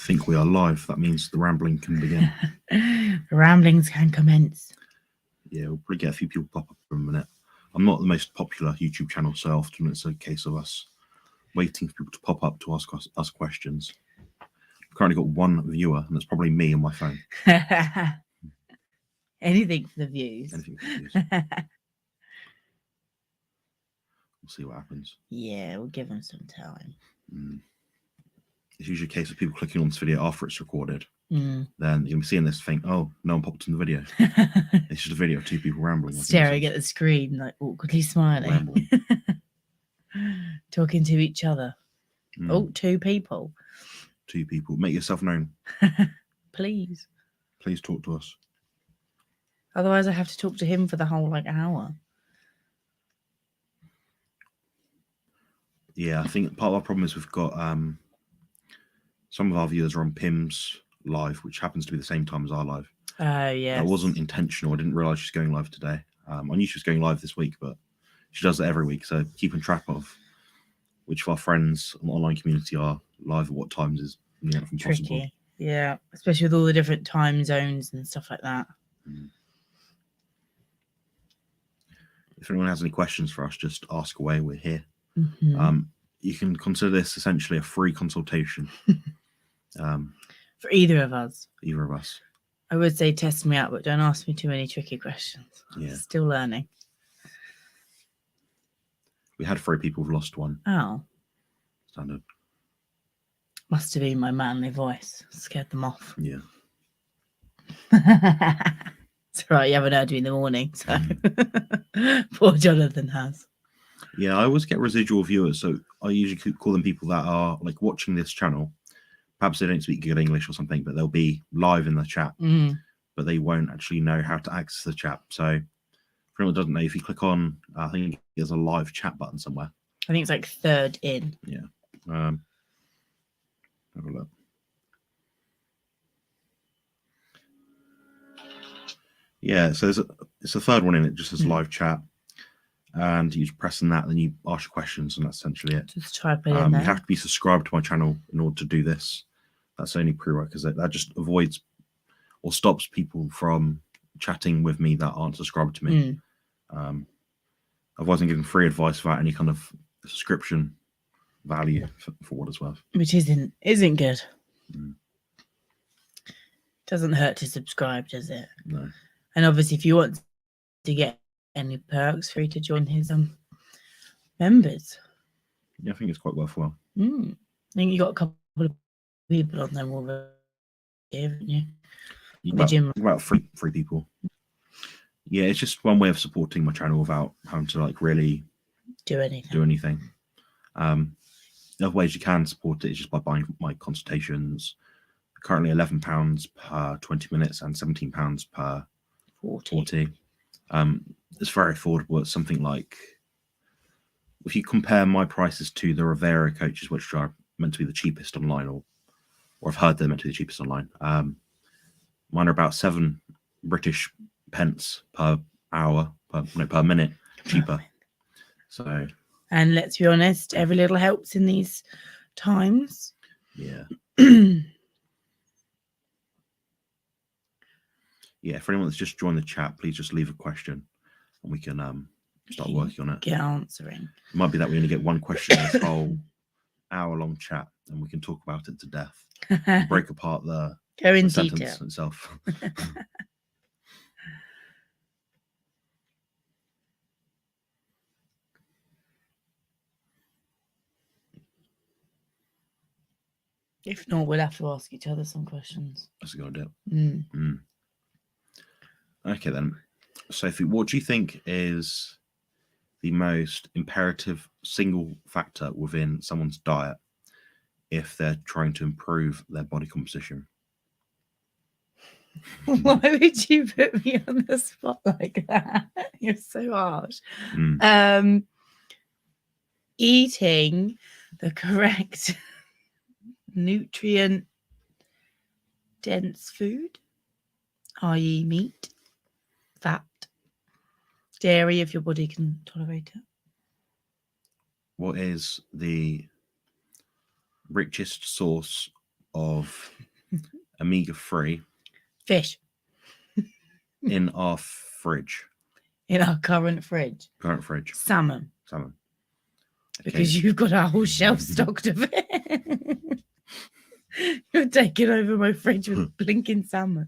think we are live. That means the rambling can begin. The ramblings can commence. Yeah, we'll probably get a few people pop up in a minute. I'm not the most popular YouTube channel, so often it's a case of us waiting for people to pop up to ask us questions. We've currently got one viewer, and it's probably me on my phone. Anything for the views. Anything for the views. We'll see what happens. Yeah, we'll give them some time. It's usually a case of people clicking on this video after it's recorded. Mm. Then you'll be seeing this thing, oh, no one popped in the video. It's just a video of two people rambling. Staring at the screen, like awkwardly smiling. Rambling. Talking to each other. Oh, two people. Two people. Make yourself known. Please. Please talk to us. Otherwise I have to talk to him for the whole hour. Yeah, I think part of our problem is we've got some of our viewers are on Pim's live, which happens to be the same time as our live. Oh, yeah. That wasn't intentional. I didn't realise she's going live today. I knew she was going live this week, but she does it every week. So keeping track of which of our friends in the online community are live at what times is impossible. Tricky. Yeah, especially with all the different time zones and stuff like that. If anyone has any questions for us, just ask away. We're here. Mm-hmm. You can consider this essentially a free consultation. For either of us. Either of us. I would say test me out, but don't ask me too many tricky questions. Yeah. Still learning. We had 3 people who've lost one. Oh. Standard. Must have been my manly voice. Scared them off. Yeah. It's right, you haven't heard me in the morning, so poor Jonathan has. Yeah, I always get residual viewers, so I usually call them people that are watching this channel. Perhaps they don't speak good English or something, but they'll be live in the chat, but they won't actually know how to access the chat. So for anyone who doesn't know, if you click on, I think there's a live chat button somewhere. I think it's third in. Yeah. Have a look. Yeah, so it's a third one in it, just says live chat. And you just press on that, then you ask your questions, and that's essentially it. Just type it in there. You have to be subscribed to my channel in order to do this. That's the only prerequisite. That just avoids or stops people from chatting with me that aren't subscribed to me. Otherwise, I'm giving free advice without any kind of subscription value for what it's worth. Which isn't good. Doesn't hurt to subscribe, does it? No. And obviously, if you want to get any perks, free to join his members. Yeah, I think it's quite worthwhile. I think you got a couple of people on there already, haven't you? About 3 people. Yeah, it's just one way of supporting my channel without having to really do anything. Other ways you can support it is just by buying my consultations. Currently £11 per 20 minutes and £17 per 40. It's very affordable. It's something like, if you compare my prices to the Rivera coaches, which are meant to be the cheapest online, or I've heard they're meant to be the cheapest online, mine are about 7 British pence per hour, per minute cheaper. So, and let's be honest, every little helps in these times. Yeah. Yeah, for anyone that's just joined the chat, please just leave a question and we can start working on it. Get answering. It might be that we only get one question in this whole hour-long chat, and we can talk about it to death. Break apart the sentence itself. If not, we'll have to ask each other some questions. That's a good idea. Okay, then. Sophie, what do you think is the most imperative single factor within someone's diet if they're trying to improve their body composition? Why would you put me on the spot like that? You're so harsh. Eating the correct nutrient dense food, i.e. meat, fat, dairy if your body can tolerate it. What is the richest source of omega-3 Fish in our fridge, in our current fridge. current fridge. Salmon. Salmon. Because you've got a whole shelf stocked of it. You're taking over my fridge with blinking salmon.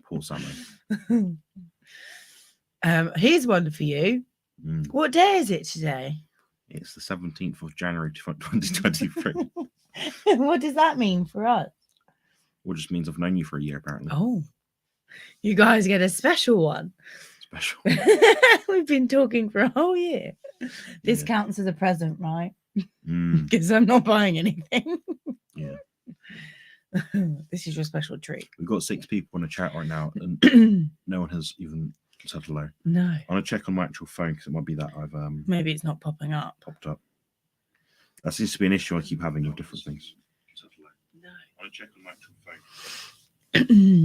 Poor salmon. Here's one for you. What day is it today? It's the 17th of January 2023. What does that mean for us? Which just means I've known you for a year, apparently. Oh, you guys get a special one. Special. We've been talking for a whole year. This counts as a present, right? Because I'm not buying anything. Yeah. This is your special treat. We've got 6 people in the chat right now, and no one has even said hello. No. I'm gonna check on my actual phone because it might be that I've maybe it's not popping up. popped up. That seems to be an issue I keep having with different things. No. I'm gonna check on my actual phone.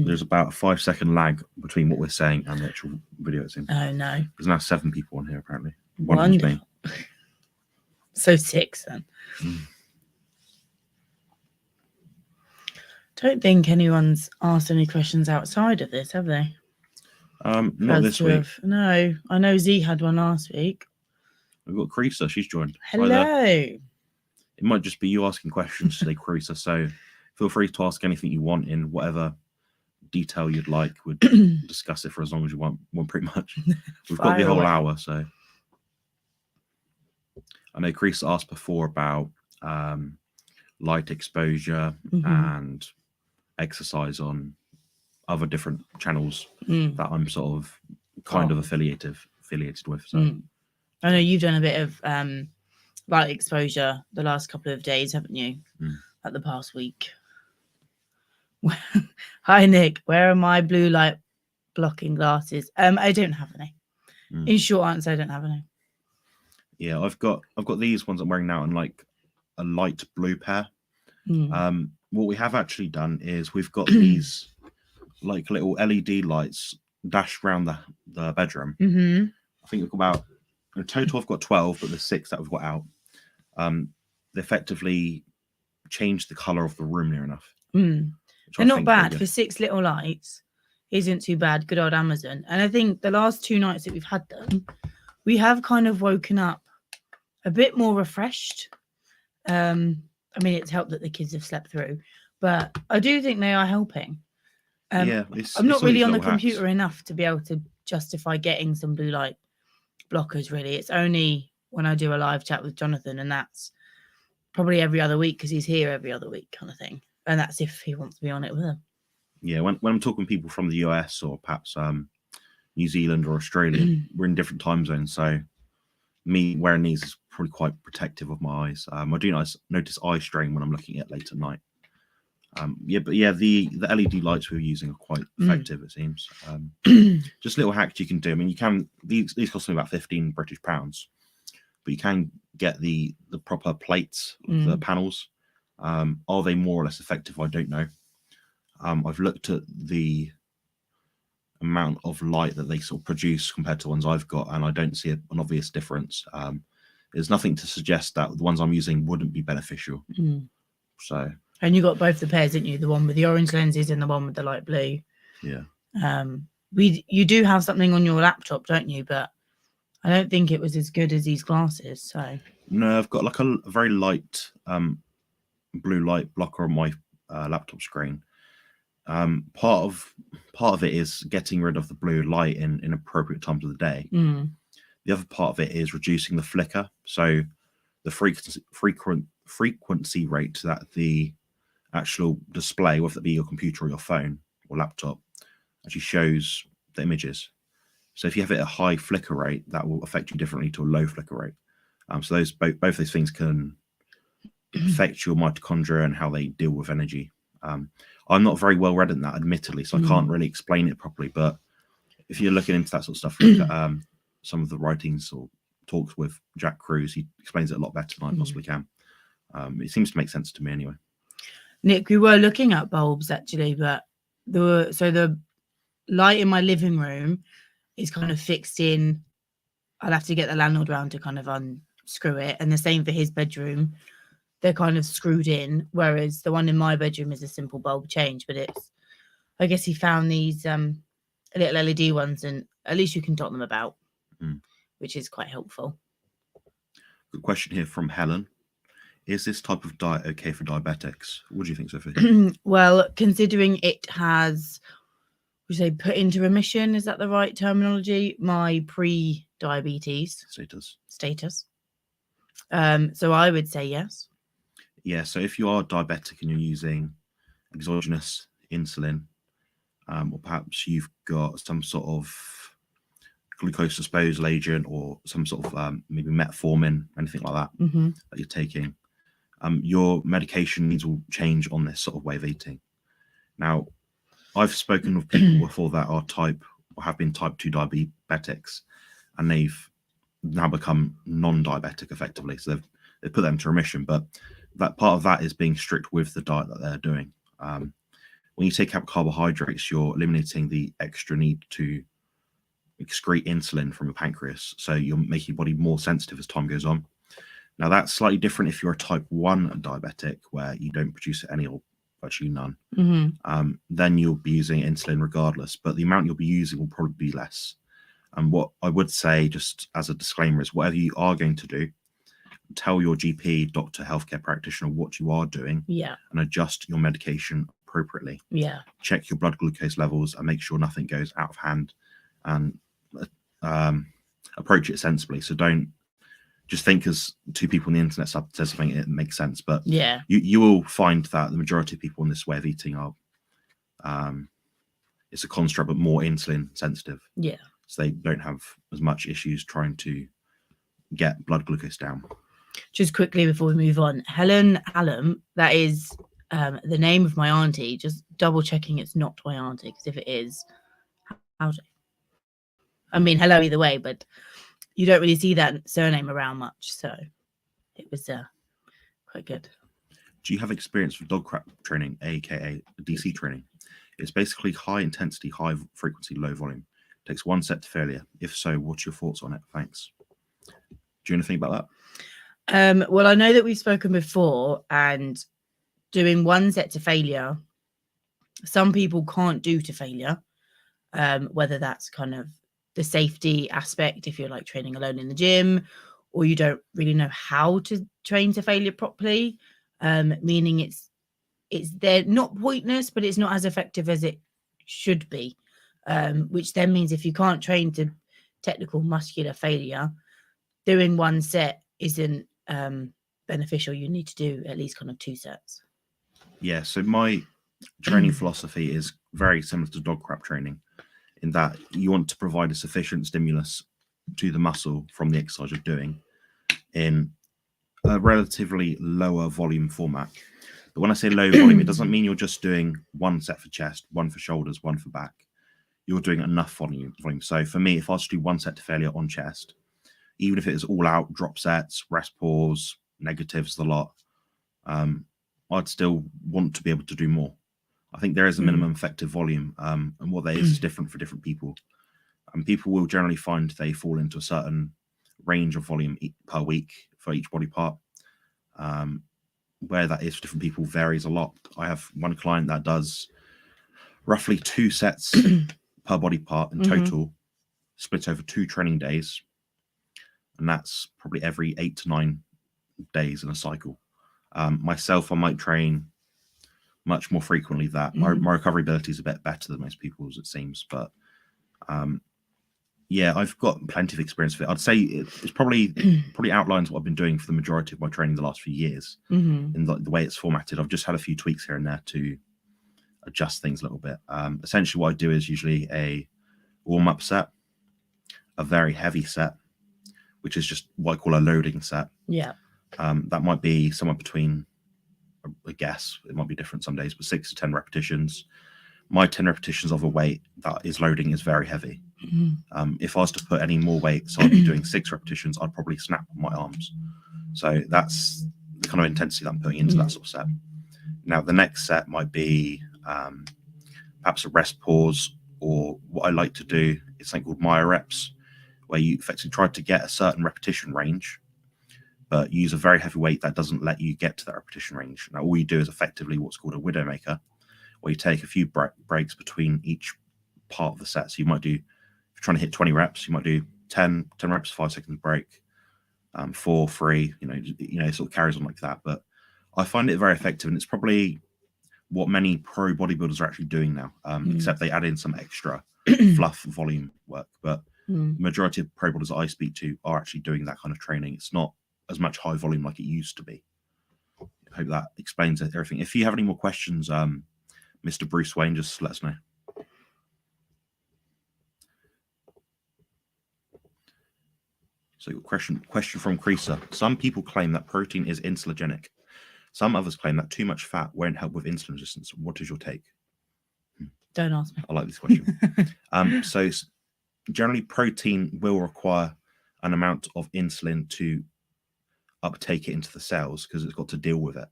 There's about a 5-second lag between what we're saying and the actual video it's in. Oh no. There's now 7 people on here apparently. One of them's me. So 6 then. Don't think anyone's asked any questions outside of this, have they? Not this week. No, I know Z had one last week. We've got Creaser. She's joined. Hello. It might just be you asking questions today, Creaser. So feel free to ask anything you want in whatever detail you'd like. We'd discuss it for as long as you want pretty much. We've got the whole hour, so. I know Creaser asked before about light exposure and exercise on other different channels that I'm sort of kind of affiliated with. So I know you've done a bit of light exposure the last couple of days, haven't you? Like the past week. Hi Nick, where are my blue light blocking glasses? I don't have any. In short answer, I don't have any. Yeah, I've got these ones I'm wearing now and like a light blue pair. What we have actually done is we've got these like little LED lights dashed around the bedroom. I think we've got about, in total I've got 12, but there's 6 that we've got out. They effectively changed the colour of the room near enough. They're not bad for 6 little lights. Isn't too bad. Good old Amazon. And I think the last 2 nights that we've had them, we have kind of woken up a bit more refreshed. I mean, it's helped that the kids have slept through, but I do think they are helping. I'm not really on the computer enough to be able to justify getting some blue light blockers, really. It's only when I do a live chat with Jonathan, and that's probably every other week because he's here every other week kind of thing. And that's if he wants to be on it with them. Yeah, when I'm talking to people from the US or perhaps New Zealand or Australia, we're in different time zones. So me wearing these is probably quite protective of my eyes. I do notice eye strain when I'm looking at late at night. The LED lights we're using are quite effective, it seems. Just little hacks you can do. I mean, you can, these cost me about £15 British, but you can get the proper plates of the panels. Are they more or less effective? I don't know. I've looked at the amount of light that they sort of produce compared to the ones I've got, and I don't see an obvious difference. There's nothing to suggest that the ones I'm using wouldn't be beneficial. So. And you got both the pairs, didn't you? The one with the orange lenses and the one with the light blue. Yeah. You do have something on your laptop, don't you? But I don't think it was as good as these glasses. So. No, I've got like a very light blue light blocker on my laptop screen. Part of it is getting rid of the blue light in appropriate times of the day. The other part of it is reducing the flicker. So the frequency rate that the actual display, whether it be your computer or your phone or laptop, actually shows the images. So if you have it at a high flicker rate, that will affect you differently to a low flicker rate. So those both those things can affect your mitochondria and how they deal with energy. I'm not very well read in that, admittedly, so I can't really explain it properly. But if you're looking into that sort of stuff, look at some of the writings or talks with Jack Cruz. He explains it a lot better than I possibly can. It seems to make sense to me anyway. Nick, we were looking at bulbs actually, but the light in my living room is kind of fixed in. I'll have to get the landlord round to kind of unscrew it, and the same for his bedroom. they're kind of screwed in, whereas the one in my bedroom is a simple bulb change. But it's, I guess he found these little LED ones, and at least you can dot them about, which is quite helpful. Good question here from Helen. Is this type of diet okay for diabetics? What do you think, Sophie? Well, considering it has, would you say, put into remission, is that the right terminology? My pre-diabetes status. So I would say yes. Yeah, so if you are diabetic and you're using exogenous insulin, or perhaps you've got some sort of glucose disposal agent or some sort of maybe metformin, anything like that, that you're taking, your medication needs will change on this sort of way of eating. Now, I've spoken with people before that are have been type 2 diabetics, and they've now become non-diabetic effectively. So they've put them to remission, but that part of that is being strict with the diet that they're doing. When you take out carbohydrates, you're eliminating the extra need to excrete insulin from your pancreas. So you're making your body more sensitive as time goes on. Now, that's slightly different if you're a type 1 diabetic, where you don't produce any or virtually none. Then you'll be using insulin regardless, but the amount you'll be using will probably be less. And what I would say, just as a disclaimer, is whatever you are going to do, tell your GP, doctor, healthcare practitioner what you are doing, and adjust your medication appropriately. Check your blood glucose levels and make sure nothing goes out of hand, and approach it sensibly. So don't just think as two people on the internet says something, it makes sense. But you will find that the majority of people in this way of eating are it's a construct, but more insulin sensitive. So they don't have as much issues trying to get blood glucose down. Just quickly before we move on, Helen Hallam, that is the name of my auntie. Just double checking it's not my auntie, because if it is, I mean, hello either way, but you don't really see that surname around much, so it was quite good. Do you have experience with dog crap training, aka DC training? It's basically high intensity, high frequency, low volume. It takes one set to failure. If so, what's your thoughts on it? Thanks. Do you know anything about that? Well, I know that we've spoken before, and doing one set to failure, some people can't do to failure, whether that's kind of the safety aspect, if you're like training alone in the gym, or you don't really know how to train to failure properly, meaning it's they're not pointless, but it's not as effective as it should be, which then means if you can't train to technical muscular failure, doing one set isn't beneficial. You need to do at least kind of 2 sets. Yeah, so my training philosophy is very similar to dog crap training, in that you want to provide a sufficient stimulus to the muscle from the exercise you're doing in a relatively lower volume format. But when I say low volume, it doesn't mean you're just doing one set for chest, one for shoulders, one for back. You're doing enough volume. So for me, if I was to do one set to failure on chest, even if it is all out, drop sets, rest pause, negatives, the lot, I'd still want to be able to do more. I think there is a minimum effective volume, and what that is different for different people. And people will generally find they fall into a certain range of volume per week for each body part. Where that is for different people varies a lot. I have one client that does roughly 2 sets per body part in total, split over 2 training days. And that's probably every 8 to 9 days in a cycle. Myself, I might train much more frequently. That my recovery ability is a bit better than most people's, it seems. But yeah, I've got plenty of experience with it. I'd say it's probably outlines what I've been doing for the majority of my training the last few years. In the way it's formatted, I've just had a few tweaks here and there to adjust things a little bit. Essentially, what I do is usually a warm-up set, a very heavy set, which is just what I call a loading set. That might be somewhere between, I guess it might be different some days, but 6 to 10 repetitions. My 10 repetitions of a weight that is loading is very heavy. If I was to put any more weight, so I'd be doing 6 repetitions, I'd probably snap my arms. So that's the kind of intensity that I'm putting into that sort of set. Now, the next set might be perhaps a rest pause, or what I like to do is something called myo reps, where you effectively try to get a certain repetition range, but you use a very heavy weight that doesn't let you get to that repetition range. Now, all you do is effectively what's called a widowmaker, where you take a few breaks between each part of the set. So you might do, if you're trying to hit 20 reps, you might do 10 reps, 5 seconds break, 4, 3, it sort of carries on like that. But I find it very effective, and it's probably what many pro bodybuilders are actually doing now, except they add in some extra fluff volume work. But the majority of pro bodybuilders I speak to are actually doing that kind of training. It's not as much high volume like it used to be. I hope that explains everything. If you have any more questions, Mr. Bruce Wayne, just let us know. So question from Creaser. Some people claim that protein is insulinogenic. Some others claim that too much fat won't help with insulin resistance. What is your take? Don't ask me. I like this question. So generally, protein will require an amount of insulin to uptake it into the cells because it's got to deal with it.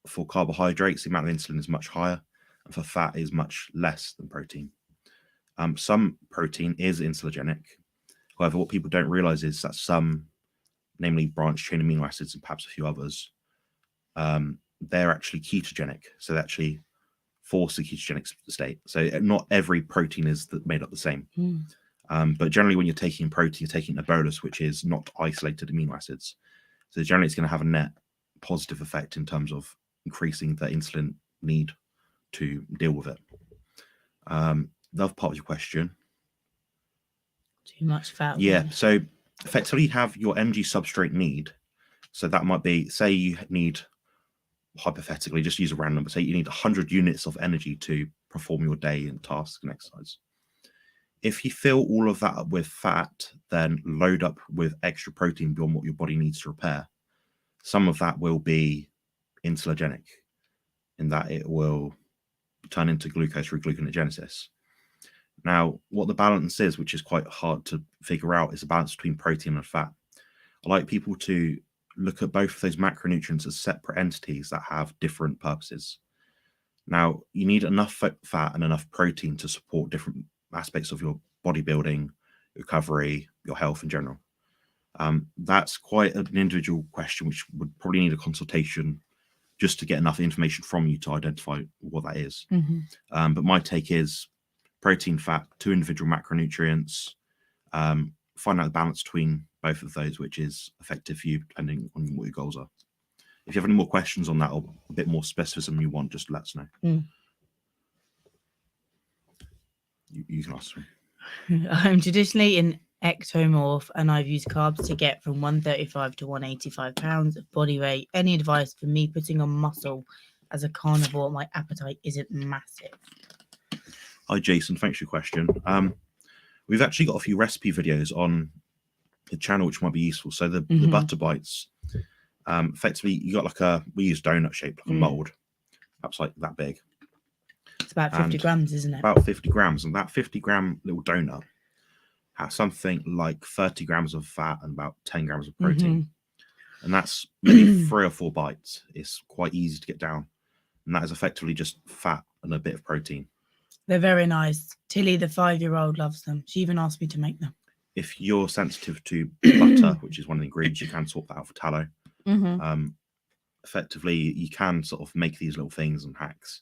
For carbohydrates, the amount of insulin is much higher, and for fat is much less than protein. Some protein is insulinogenic. However, what people don't realize is that some, namely branched chain amino acids and perhaps a few others, they're actually ketogenic. So they actually force the ketogenic state. So not every protein is made up the same. But generally, when you're taking protein, you're taking a bolus, which is not isolated amino acids. So generally, it's going to have a net positive effect in terms of increasing the insulin need to deal with it. The other part of your question. Too much fat. Yeah. So effectively, you have your energy substrate need. So that might be, say you need, hypothetically, just use a random number, say you need 100 units of energy to perform your day and tasks and exercise. If you fill all of that up with fat, then load up with extra protein beyond what your body needs to repair, some of that will be insulinogenic in that it will turn into glucose through gluconeogenesis. Now, what the balance is, which is quite hard to figure out, is the balance between protein and fat. I like people to look at both of those macronutrients as separate entities that have different purposes. Now, you need enough fat and enough protein to support different aspects of your bodybuilding, recovery, your health in general. That's quite an individual question, which would probably need a consultation just to get enough information from you to identify what that is. But my take is protein, fat, 2 individual macronutrients, find out the balance between both of those, which is effective for you depending on what your goals are. If you have any more questions on that or a bit more specificism you want, just let us know. You can ask me. I'm traditionally an ectomorph, and I've used carbs to get from 135 to 185 pounds of body weight. Any advice for me putting on muscle as a carnivore? My appetite isn't massive. Hi, Jason. Thanks for your question. We've actually got a few recipe videos on the channel which might be useful. So the butter bites, effectively, you got we use donut shape, like a mold, perhaps like that big. It's about 50 grams, isn't it? About 50 grams. And that 50-gram little donut has something like 30 grams of fat and about 10 grams of protein. And that's maybe 3 or 4 bites. It's quite easy to get down. And that is effectively just fat and a bit of protein. They're very nice. Tilly, the 5-year-old, loves them. She even asked me to make them. If you're sensitive to butter, which is one of the ingredients, you can swap that out for tallow. Effectively, you can sort of make these little things and hacks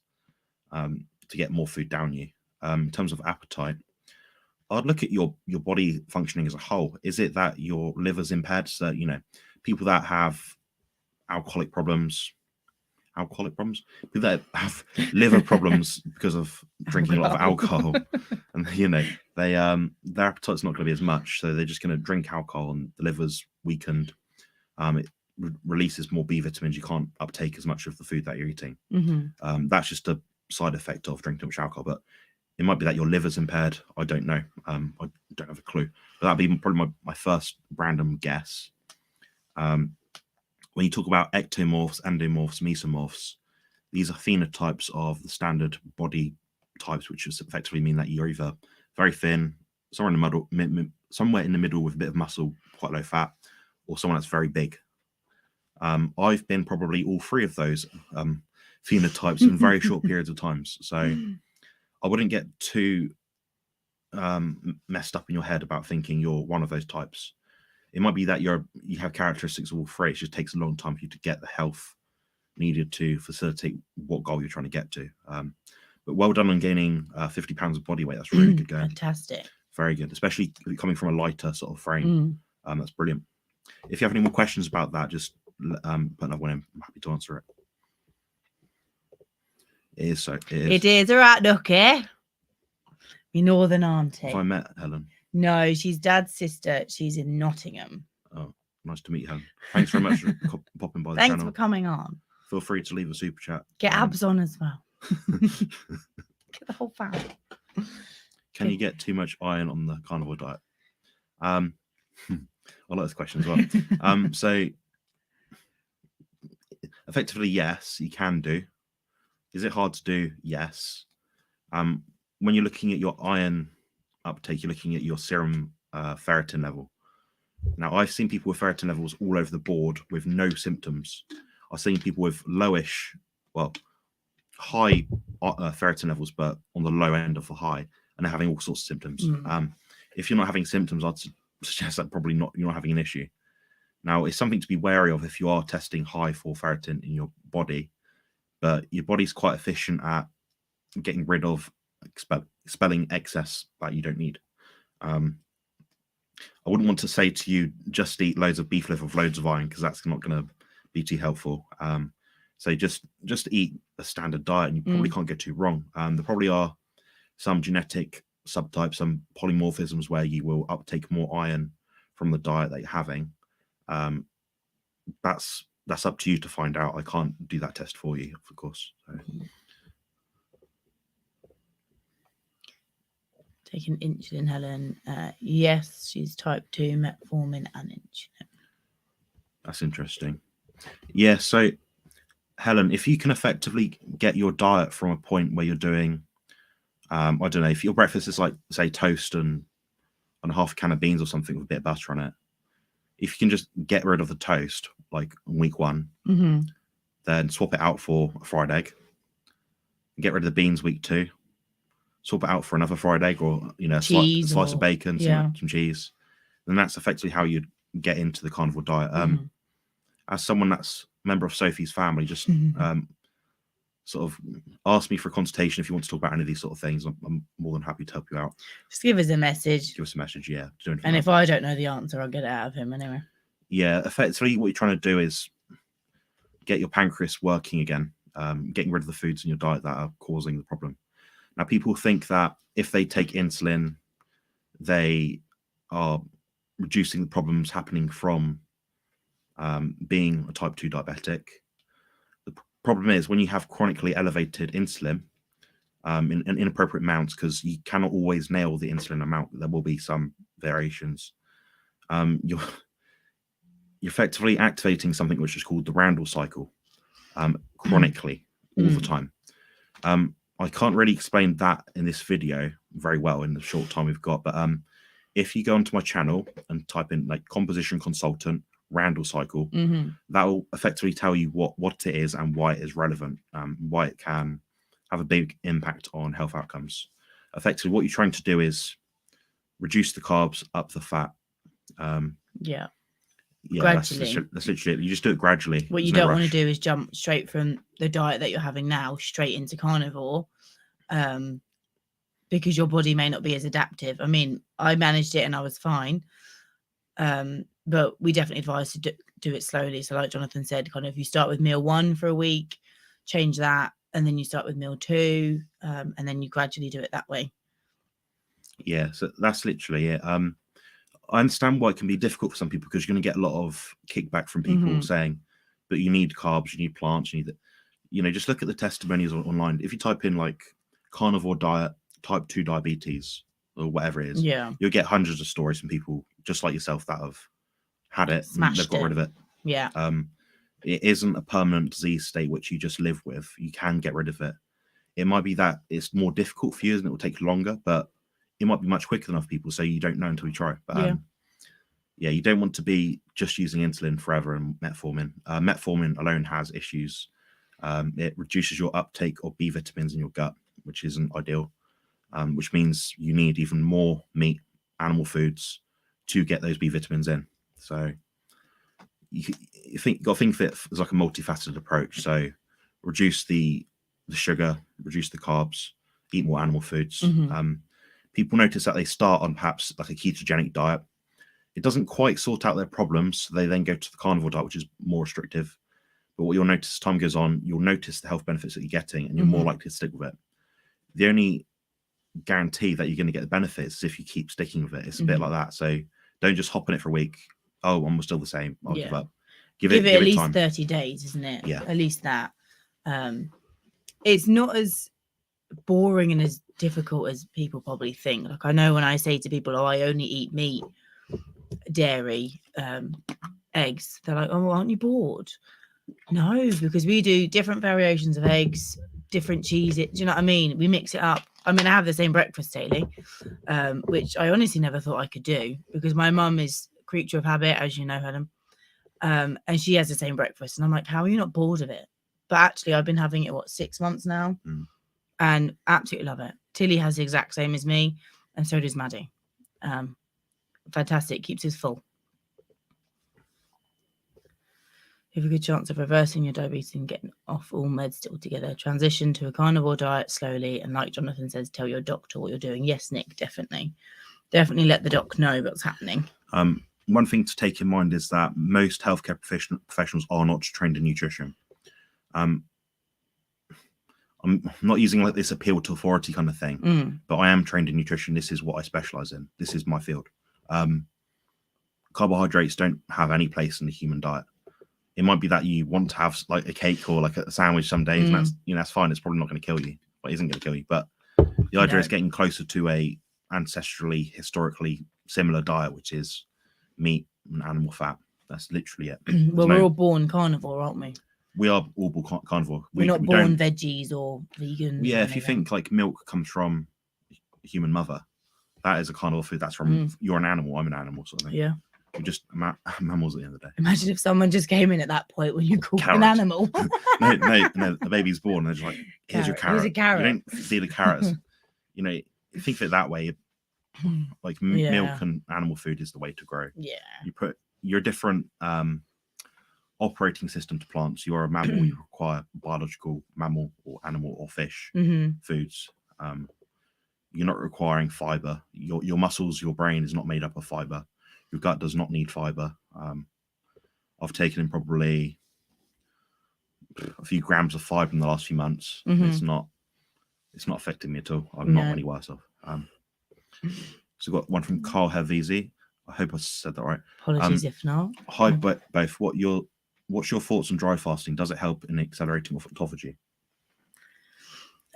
to get more food down you. In terms of appetite, I'd look at your body functioning as a whole. Is it that your liver's impaired? So, people that have alcoholic problems, people that have liver problems because of drinking a lot of alcohol, and their appetite's not going to be as much, so they're just going to drink alcohol and the liver's weakened. It releases more B vitamins. You can't uptake as much of the food that you're eating. That's just a side effect of drinking too much alcohol, but it might be that your liver's impaired. I don't know. I don't have a clue, but that'd be probably my first random guess. When you talk about ectomorphs, endomorphs, mesomorphs, these are phenotypes of the standard body types, which is effectively mean that you're either very thin, somewhere in the middle with a bit of muscle, quite low fat, or someone that's very big. I've been probably all 3 of those phenotypes in very short periods of times. So I wouldn't get too messed up in your head about thinking you're one of those types. It might be that you have characteristics of all three. It just takes a long time for you to get the health needed to facilitate what goal you're trying to get to. But well done on gaining 50 pounds of body weight. That's really good going. Fantastic. Very good, especially coming from a lighter sort of frame. That's brilliant. If you have any more questions about that, just put another one in. I'm happy to answer it. It is so. It is. All right, Ducky. Your northern auntie. Have I met Helen? No, she's Dad's sister. She's in Nottingham. Oh, nice to meet you, Helen. Thanks very much for popping by the channel. Thanks for coming on. Feel free to leave a super chat. Get abs on as well. Get the whole family. Can you get too much iron on the carnivore diet? I like this question as well. So effectively, yes, you can do. Is it hard to do? Yes. When you're looking at your iron uptake, you're looking at your serum ferritin level. Now, I've seen people with ferritin levels all over the board with no symptoms. I've seen people with lowish, well, high ferritin levels, but on the low end of the high, and they're having all sorts of symptoms. If you're not having symptoms, I'd suggest that probably you're not having an issue. Now, it's something to be wary of if you are testing high for ferritin in your body, but your body's quite efficient at getting rid of expelling excess that you don't need. I wouldn't want to say to you, just eat loads of beef liver with loads of iron, because that's not going to be too helpful. So just eat a standard diet, and you probably can't get too wrong. There probably are some genetic subtypes, some polymorphisms where you will uptake more iron from the diet that you're having. That's up to you to find out. I can't do that test for you, of course. So. Taking insulin, Helen. Yes, she's type 2, metformin and insulin. That's interesting. Yeah, so Helen, if you can effectively get your diet from a point where you're doing, I don't know, if your breakfast is like, say, toast and half a can of beans or something with a bit of butter on it, if you can just get rid of the toast, like week 1, then swap it out for a fried egg, get rid of the beans week 2, swap it out for another fried egg, or a slice of bacon, some cheese. And that's effectively how you'd get into the carnivore diet. As someone that's a member of Sophie's family, just sort of ask me for a consultation if you want to talk about any of these sort of things. I'm more than happy to help you out. Just give us a message. Give us a message, yeah. And if I don't know the answer, I'll get it out of him anyway. Yeah, effectively what you're trying to do is get your pancreas working again, getting rid of the foods in your diet that are causing the problem. Now, people think that if they take insulin, they are reducing the problems happening from being a type 2 diabetic. The problem is when you have chronically elevated insulin in inappropriate amounts, because you cannot always nail the insulin amount, there will be some variations. You're effectively activating something which is called the Randall cycle chronically all the time. I can't really explain that in this video very well in the short time we've got, but if you go onto my channel and type in like composition consultant Randall cycle, that will effectively tell you what it is and why it is relevant, why it can have a big impact on health outcomes. Effectively, what you're trying to do is reduce the carbs, up the fat. Gradually. That's literally it. You just do it gradually. What you don't want to do is jump straight from the diet that you're having now straight into carnivore, because your body may not be as adaptive. I mean, I managed it and I was fine, but we definitely advise to do it slowly. So like Jonathan said, kind of you start with meal 1 for a week, change that, and then you start with meal 2, and then you gradually do it that way. Yeah, so that's literally it. I understand why it can be difficult for some people, because you're going to get a lot of kickback from people saying, but you need carbs, you need plants, you need that. Just look at the testimonials online. If you type in like carnivore diet, type 2 diabetes, or whatever it is, you'll get hundreds of stories from people just like yourself that have had it, and they've got rid of it. Yeah. It isn't a permanent disease state which you just live with. You can get rid of it. It might be that it's more difficult for you and it will take longer, but it might be much quicker than other people, so you don't know until you try. But you don't want to be just using insulin forever and metformin. Metformin alone has issues. It reduces your uptake of B vitamins in your gut, which isn't ideal, which means you need even more meat, animal foods to get those B vitamins in. So you got to think of it as like a multifaceted approach. So reduce the sugar, reduce the carbs, eat more animal foods. People notice that they start on perhaps like a ketogenic diet. It doesn't quite sort out their problems. So they then go to the carnivore diet, which is more restrictive. But what you'll notice as time goes on, you'll notice the health benefits that you're getting, and you're more likely to stick with it. The only guarantee that you're going to get the benefits is if you keep sticking with it. It's a bit like that. So don't just hop on it for a week. Oh, I'm still the same. I'll give up. Give it at least time. 30 days, isn't it? Yeah. At least that. It's not as boring and as difficult as people probably think. Like I know when I say to people, oh, I only eat meat, dairy, eggs, they're like, oh, aren't you bored? No, because we do different variations of eggs, different cheeses. Do you know what I mean? We mix it up. I mean, I have the same breakfast daily, which I honestly never thought I could do because my mum is a creature of habit, as you know, Helen. And she has the same breakfast. And I'm like, how are you not bored of it? But actually, I've been having it, 6 months now? And absolutely love it. Tilly has the exact same as me. And so does Maddie. Fantastic. Keeps us full. You have a good chance of reversing your diabetes and getting off all meds altogether. Transition to a carnivore diet slowly. And like Jonathan says, tell your doctor what you're doing. Yes, Nick, definitely. Definitely let the doc know what's happening. One thing to take in mind is that most healthcare professionals are not trained in nutrition. I'm not using like this appeal to authority kind of thing, but I am trained in nutrition. This is what I specialize in. This is my field. Carbohydrates don't have any place in the human diet. It might be that you want to have like a cake or like a sandwich some days, and that's fine. It's probably not going to kill you, but it isn't going to kill you. But the idea is getting closer to a ancestrally, historically similar diet, which is meat and animal fat. That's literally it. Well, we're all born carnivore, aren't we? We are all born carnivore. We're not born veggies or vegans. Yeah, if you think like milk comes from a human mother, that is a carnivore food. That's from you're an animal. I'm an animal, sort of thing. Yeah. We're just mammals at the end of the day. Imagine if someone just came in at that point when you call an animal. no, the baby's born. They're just like, here's your carrot. Here's a carrot. You don't see the carrots. Think of it that way. Like milk and animal food is the way to grow. Yeah. You put your different operating system to plants. You're a mammal. You require biological mammal or animal or fish foods. You're not requiring fiber. Your muscles, your brain is not made up of fiber. Your gut does not need fiber. I've taken in probably a few grams of fiber in the last few months. It's not affecting me at all. I'm not any worse off. So we've got one from Carl Havisi. I hope I said that right. Apologies if not. Hi, both. What's your thoughts on dry fasting? Does it help in accelerating autophagy?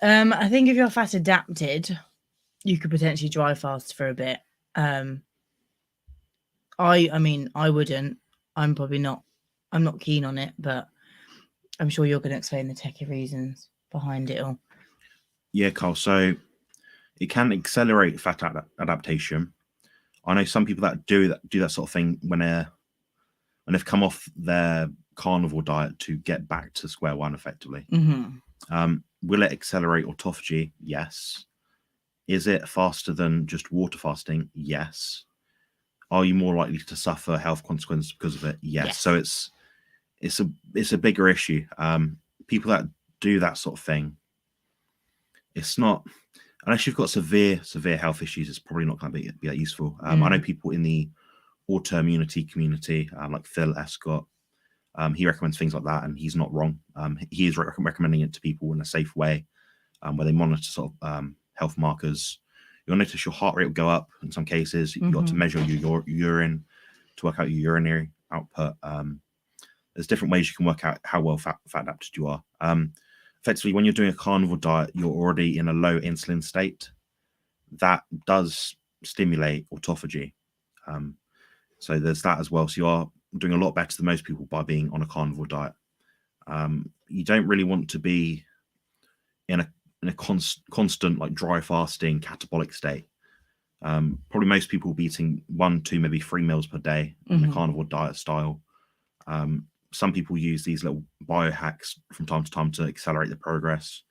I think if you're fat adapted, you could potentially dry fast for a bit. I mean, I wouldn't. I'm not keen on it, but I'm sure you're going to explain the techie reasons behind it all. Yeah, Carl. So it can accelerate fat adaptation. I know some people that do that sort of thing when they've come off their carnivore diet to get back to square one effectively. Will it accelerate autophagy? Yes. Is it faster than just water fasting? Yes. Are you more likely to suffer health consequences because of it? Yes. So it's a bigger issue. People that do that sort of thing, it's not, unless you've got severe health issues, it's probably not going to be that useful. I know people in the autoimmunity community, like Phil Escott, he recommends things like that, and he's not wrong. He is recommending it to people in a safe way, where they monitor sort of health markers. You'll notice your heart rate will go up in some cases. You've got to measure your urine to work out your urinary output. There's different ways you can work out how well fat adapted you are. Effectively, when you're doing a carnivore diet, you're already in a low insulin state. That does stimulate autophagy. So there's that as well. So you are doing a lot better than most people by being on a carnivore diet. You don't really want to be in a constant like dry fasting catabolic state. Probably most people will be eating 1, 2, maybe 3 meals per day in a carnivore diet style. Some people use these little biohacks from time to time to accelerate the progress.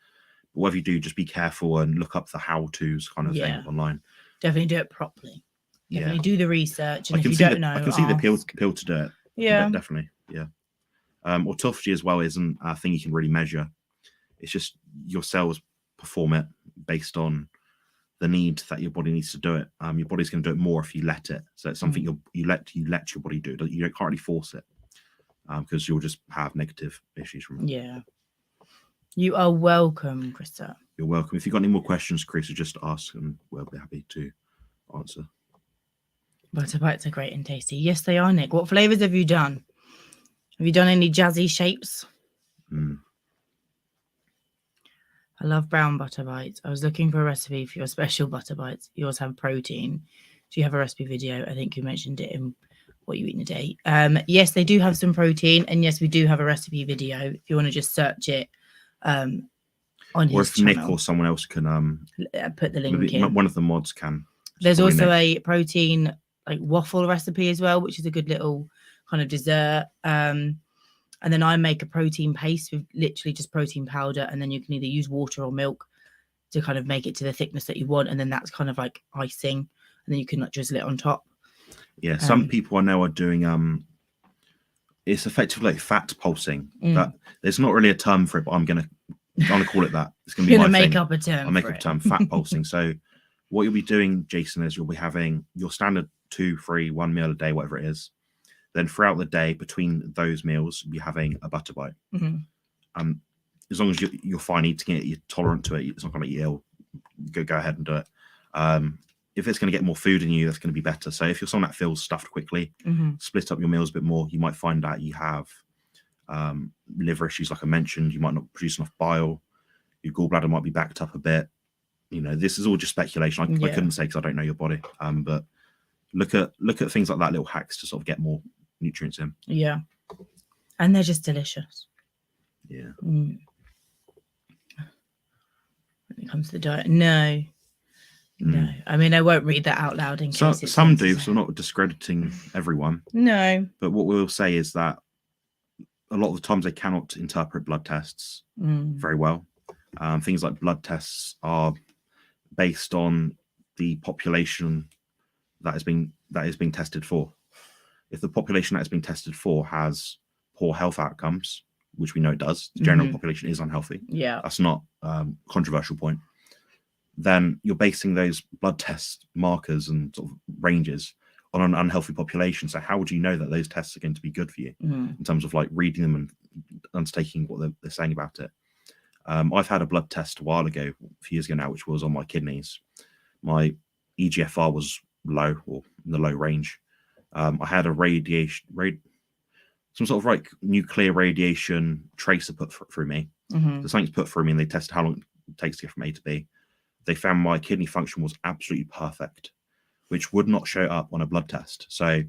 But whatever you do, just be careful and look up the how-tos kind of thing online. Definitely do it properly. Definitely do the research, and I if you don't know, I can see the appeal to do it. Yeah, definitely. Yeah. Autophagy as well isn't a thing you can really measure. It's just your cells perform it based on the need that your body needs to do it. Your body's going to do it more if you let it. So it's something you let your body do. You can't really force it because you'll just have negative issues from it. Yeah. You are welcome, Krista. You're welcome. If you've got any more questions, Chris, just ask and we'll be happy to answer. Butter bites are great and tasty. Yes, they are, Nick. What flavors have you done? Have you done any jazzy shapes? I love brown butter bites. I was looking for a recipe for your special butter bites. Yours have protein. Do you have a recipe video? I think you mentioned it in what you eat in a day. Yes, they do have some protein, and yes, we do have a recipe video. If you want to just search it on his channel. Nick or someone else can put the link in. One of the mods can. There's also a protein like waffle recipe as well, which is a good little kind of dessert. And then I make a protein paste with literally just protein powder, and then you can either use water or milk to kind of make it to the thickness that you want, and then that's kind of like icing, and then you can like drizzle it on top. Yeah, some people I know are doing it's effectively like fat pulsing. That there's not really a term for it, but I'm gonna call it that. It's gonna be my make thing. up a term. I'll make up a term, fat pulsing. So what you'll be doing, Jason, is you'll be having your standard 2, 3, 1 meal a day, whatever it is. Then throughout the day, between those meals, you'll be having a butter bite. As long as you're fine eating it, you're tolerant to it, it's not going to make you ill, go ahead and do it. If it's going to get more food in you, that's going to be better. So if you're someone that feels stuffed quickly, split up your meals a bit more. You might find that you have liver issues, like I mentioned. You might not produce enough bile. Your gallbladder might be backed up a bit. You know, this is all just speculation. I couldn't say because I don't know your body. But look at things like that, little hacks to sort of get more nutrients in. Yeah, and they're just delicious. Yeah. When it comes to the diet, no. I mean, I won't read that out loud in case some do, so I'm not discrediting everyone. No, but what we'll say is that a lot of the times they cannot interpret blood tests very well. Things like blood tests are based on the population that is being tested for. If the population that is being tested for has poor health outcomes, which we know it does, the general population is unhealthy. Yeah, that's not a controversial point. Then you're basing those blood test markers and sort of ranges on an unhealthy population. So how would you know that those tests are going to be good for you in terms of like reading them and undertaking what they're saying about it? I've had a blood test a while ago, a few years ago now, which was on my kidneys. My EGFR was low, or in the low range. I had a some sort of like nuclear radiation tracer put through me. So something's put through me, and they tested how long it takes to get from A to B. They found my kidney function was absolutely perfect, which would not show up on a blood test. So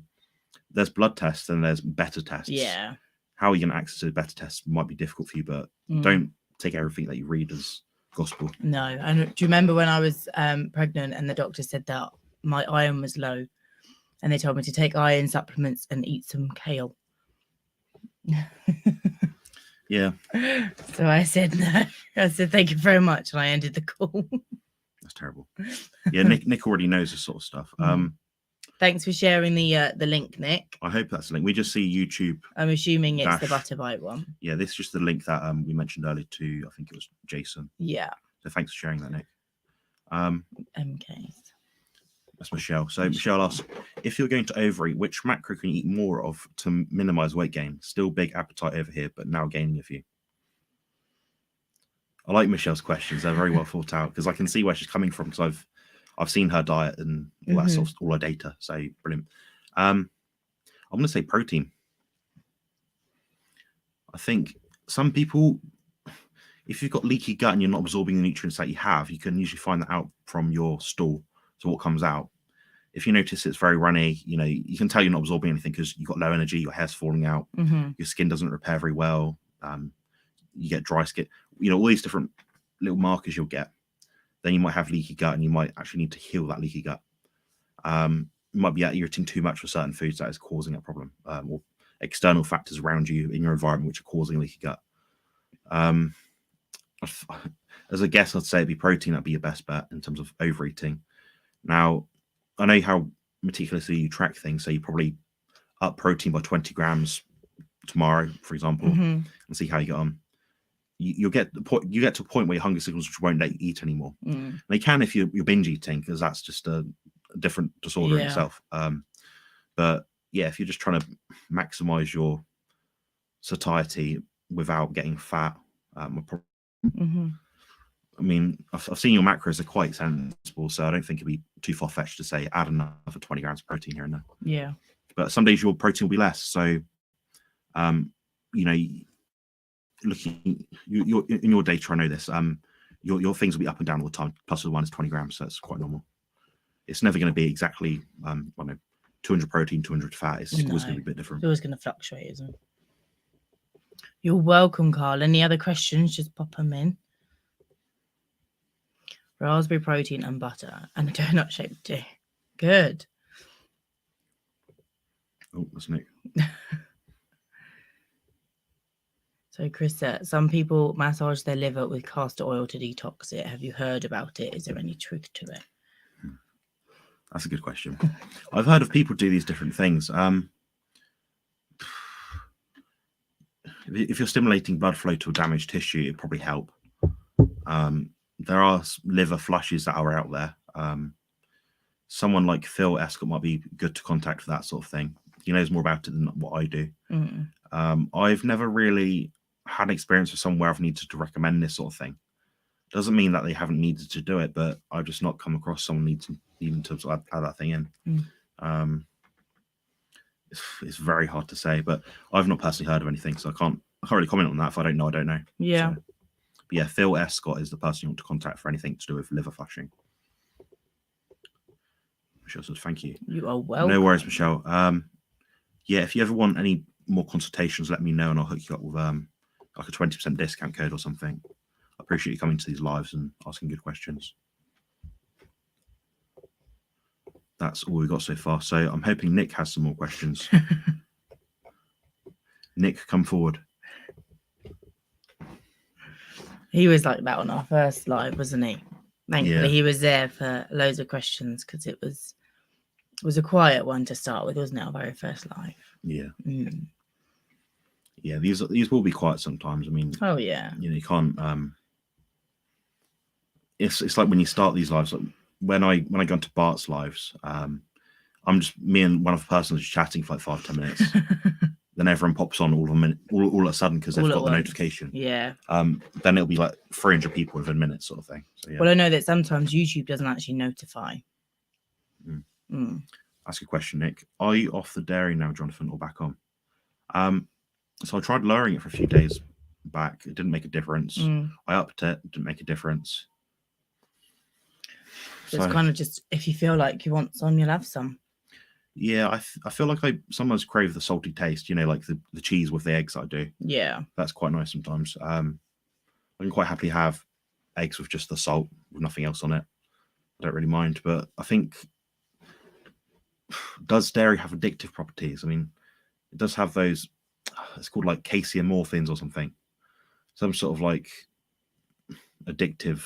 there's blood tests and there's better tests. Yeah. How you can access a better test might be difficult for you, but don't take everything that you read as gospel. No. And do you remember when I was pregnant and the doctor said that my iron was low, and they told me to take iron supplements and eat some kale? Yeah. So I said no. I said thank you very much, and I ended the call. That's terrible. Yeah, Nick already knows this sort of stuff. Thanks for sharing the link, Nick. I hope that's the link. We just see YouTube. I'm assuming it's the butter bite one. Yeah, this is just the link that we mentioned earlier to, I think it was Jason. Yeah. So thanks for sharing that, Nick. MK. That's Michelle. So Michelle asks, if you're going to overeat, which macro can you eat more of to minimize weight gain? Still big appetite over here, but now gaining a few. I like Michelle's questions. They're very well thought out because I can see where she's coming from, because I've seen her diet and all that sort of, all her data. So brilliant. I'm going to say protein. I think some people, if you've got leaky gut and you're not absorbing the nutrients that you have, you can usually find that out from your stool. So what comes out, if you notice it's very runny, you know, you can tell you're not absorbing anything because you've got low energy, your hair's falling out, your skin doesn't repair very well, you get dry skin, you know, all these different little markers you'll get. Then you might have leaky gut, and you might actually need to heal that leaky gut. You might be eating too much for certain foods that is causing a problem, or external factors around you in your environment which are causing leaky gut. As a guess, I'd say it'd be protein. That'd be your best bet in terms of overeating. Now, I know how meticulously you track things. So you probably up protein by 20 grams tomorrow, for example, and see how you get on. You'll get to a point where your hunger signals won't let you eat anymore. And they can if you're binge eating, because that's just a different disorder in itself. But yeah, if you're just trying to maximize your satiety without getting fat, I mean, I've seen your macros are quite sensible, so I don't think it'd be too far-fetched to say add another 20 grams of protein here and there. Yeah. But some days your protein will be less. So, you know, looking in your data, I know this. Your things will be up and down all the time. Plus or minus 20 grams, so that's quite normal. It's never going to be exactly, 200 protein, 200 fat. It's always going to be a bit different. It's always going to fluctuate, isn't it? You're welcome, Carl. Any other questions? Just pop them in. Raspberry protein and butter and a donut shaped tea. Good. Oh, that's Nick. So Chris said, some people massage their liver with castor oil to detox it. Have you heard about it? Is there any truth to it? That's a good question. I've heard of people do these different things. If you're stimulating blood flow to a damaged tissue, it'd probably help. There are liver flushes that are out there. Someone like Phil Escott might be good to contact for that sort of thing. He knows more about it than what I do. I've never really had experience with someone where I've needed to recommend this sort of thing. Doesn't mean that they haven't needed to do it, but I've just not come across someone needing to sort of add that thing in. It's very hard to say, but I've not personally heard of anything, so I can't really comment on that. If I don't know, I don't know. Yeah. So, but yeah, Phil Escott is the person you want to contact for anything to do with liver flushing. Michelle says, thank you. You are welcome. No worries, Michelle. Yeah, if you ever want any more consultations, let me know and I'll hook you up with like a 20% discount code or something. I appreciate you coming to these lives and asking good questions. That's all we've got so far. So I'm hoping Nick has some more questions. Nick, come forward. He was like that on our first live, wasn't he? Thankfully, he was there for loads of questions because it was a quiet one to start with, wasn't it? Our very first live. Yeah. Yeah, these will be quiet sometimes. I mean, oh yeah. You know, you can't. It's like when you start these lives. Like when I go into Bart's lives, I'm just me and one other person just chatting for like 5-10 minutes. Then everyone pops on all of a sudden because they've got the notification. Yeah. Then it'll be like 300 people within minutes, sort of thing. So, yeah. Well, I know that sometimes YouTube doesn't actually notify. Ask a question, Nick. Are you off the dairy now, Jonathan, or back on? So I tried lowering it for a few days back. It didn't make a difference. I upped it. Didn't make a difference. So it's kind of just if you feel like you want some, you'll have some. Yeah, I feel like I sometimes crave the salty taste, you know, like the cheese with the eggs I do. Yeah. That's quite nice sometimes. I can quite happily have eggs with just the salt, with nothing else on it. I don't really mind. But I think, does dairy have addictive properties? I mean, it does have those, it's called like casein morphins or something. Some sort of like addictive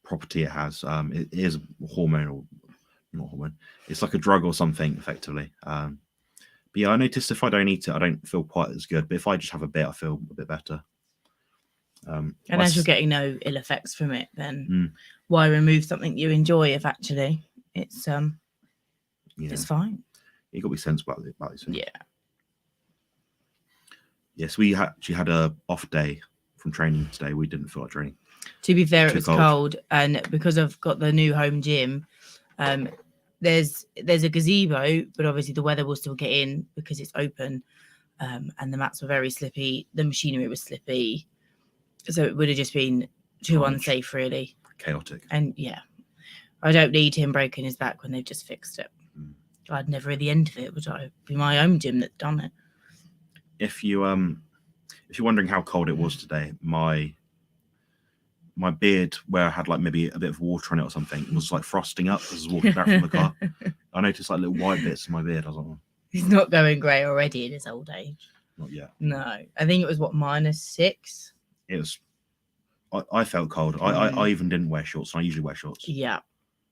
property it has. It is a hormone or not hormone. It's like a drug or something, effectively. But yeah, I noticed if I don't eat it, I don't feel quite as good. But if I just have a bit, I feel a bit better. And as you're getting no ill effects from it, then why remove something you enjoy if actually it's it's fine. You got to be sensible about these things. Yeah. Yes, we actually had a off day from training today. We didn't feel like training. To be fair, it was cold, and because I've got the new home gym, there's a gazebo, but obviously the weather will still get in because it's open, and the mats were very slippy. The machinery was slippy, so it would have just been too unsafe, really. Chaotic. And yeah, I don't need him breaking his back when they've just fixed it. I'd never at the end of it would I be my own gym that's done it. If you're wondering how cold it was today, my beard, where I had like maybe a bit of water on it or something, was like frosting up as I was walking back from the car. I noticed like little white bits in my beard. I was like, oh. He's not going grey already in his old age. Not yet. No, I think it was -6. It was. I felt cold. I even didn't wear shorts. And I usually wear shorts. Yeah.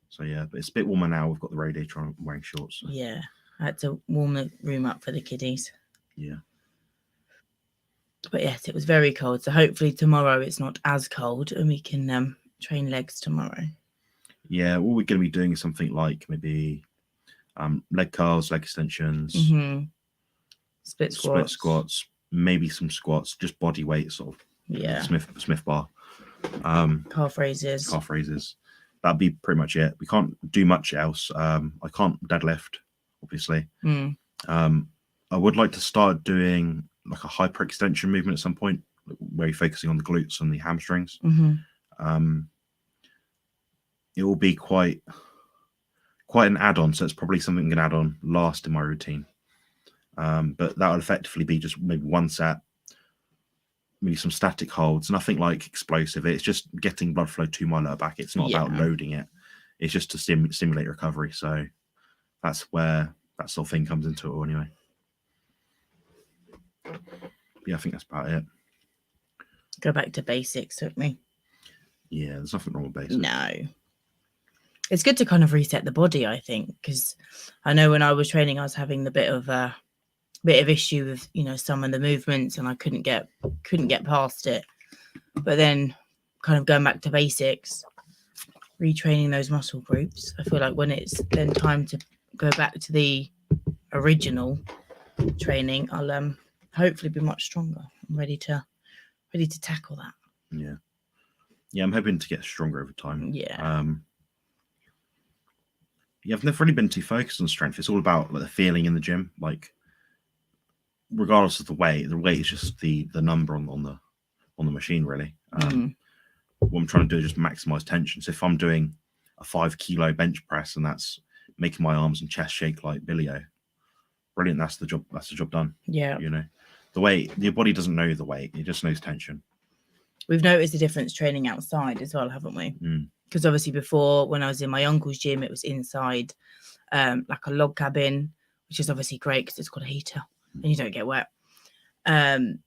So yeah, but it's a bit warmer now. We've got the radiator on, wearing shorts. So. Yeah, I had to warm the room up for the kiddies. Yeah. But yes, it was very cold. So hopefully tomorrow it's not as cold and we can train legs tomorrow. Yeah, what we're going to be doing is something like maybe leg curls, leg extensions, split squats, maybe some squats, just body weight sort of. Yeah. Smith bar. Calf raises. That'd be pretty much it. We can't do much else. I can't deadlift, obviously. I would like to start doing like a hyperextension movement at some point, where you're focusing on the glutes and the hamstrings. It will be quite an add-on, so it's probably something I'm going to add on last in my routine. But that would effectively be just maybe one set, maybe some static holds, nothing like explosive. It's just getting blood flow to my lower back. It's not about loading it. It's just to stimulate recovery. So that's where that sort of thing comes into it all anyway. Yeah, I think that's about it. Go back to basics, don't we? Yeah, there's nothing wrong with basics. No. It's good to kind of reset the body, I think, because I know when I was training, I was having the bit of issue with, you know, some of the movements, and I couldn't get past it. But then kind of going back to basics, retraining those muscle groups, I feel like when it's then time to go back to the original training, I'll hopefully be much stronger. I'm ready to tackle that. Yeah, I'm hoping to get stronger over time. Yeah. I've never really been too focused on strength. It's all about like the feeling in the gym. Like, regardless of the weight is just the number on the machine, really. What I'm trying to do is just maximize tension. So if I'm doing a 5 kilo bench press and that's making my arms and chest shake like Billy-O, brilliant. That's the job done. Yeah. You know, the weight, your body doesn't know the weight; it just knows tension. We've noticed the difference training outside as well, haven't we? Because obviously before, when I was in my uncle's gym, it was inside, like a log cabin, which is obviously great because it's got a heater and you don't get wet, and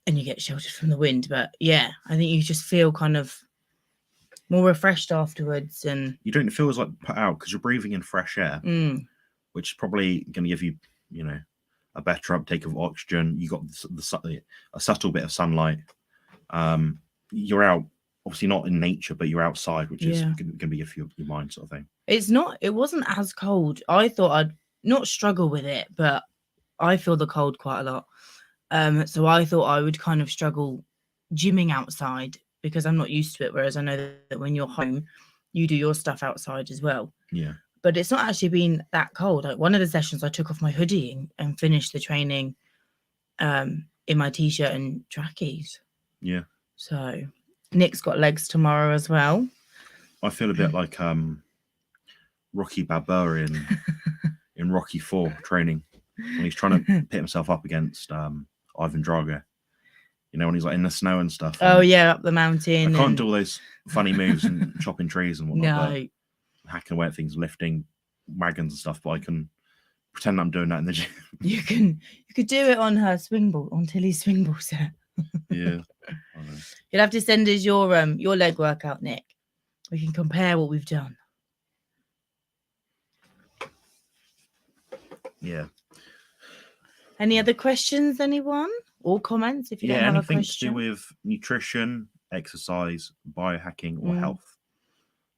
you get sheltered from the wind. But yeah, I think you just feel kind of more refreshed afterwards, and you don't feel as like put out because you're breathing in fresh air, which is probably going to give you, you know, a better uptake of oxygen. You got a subtle bit of sunlight. You're out, obviously not in nature, but you're outside, which is going to be good for your mind, sort of thing. It wasn't as cold. I thought I'd not struggle with it, but I feel the cold quite a lot. So I thought I would kind of struggle gymming outside because I'm not used to it. Whereas I know that when you're home, you do your stuff outside as well. Yeah. But it's not actually been that cold. Like one of the sessions, I took off my hoodie and finished the training in my t-shirt and trackies. Yeah. So Nick's got legs tomorrow as well. I feel a bit like Rocky Balboa in Rocky 4 training when he's trying to pit himself up against Ivan Drago. You know, when he's like in the snow and stuff. Oh yeah, up the mountain. I can't do all those funny moves and chopping trees and whatnot. No. Hacking away at things, lifting wagons and stuff, but I can pretend I'm doing that in the gym. You could do it on her on Tilly's swing ball set. Yeah. You'll have to send us your leg workout, Nick. We can compare what we've done. Yeah. Any other questions, anyone? Or comments if you don't have a question? Anything to do with nutrition, exercise, biohacking, or health.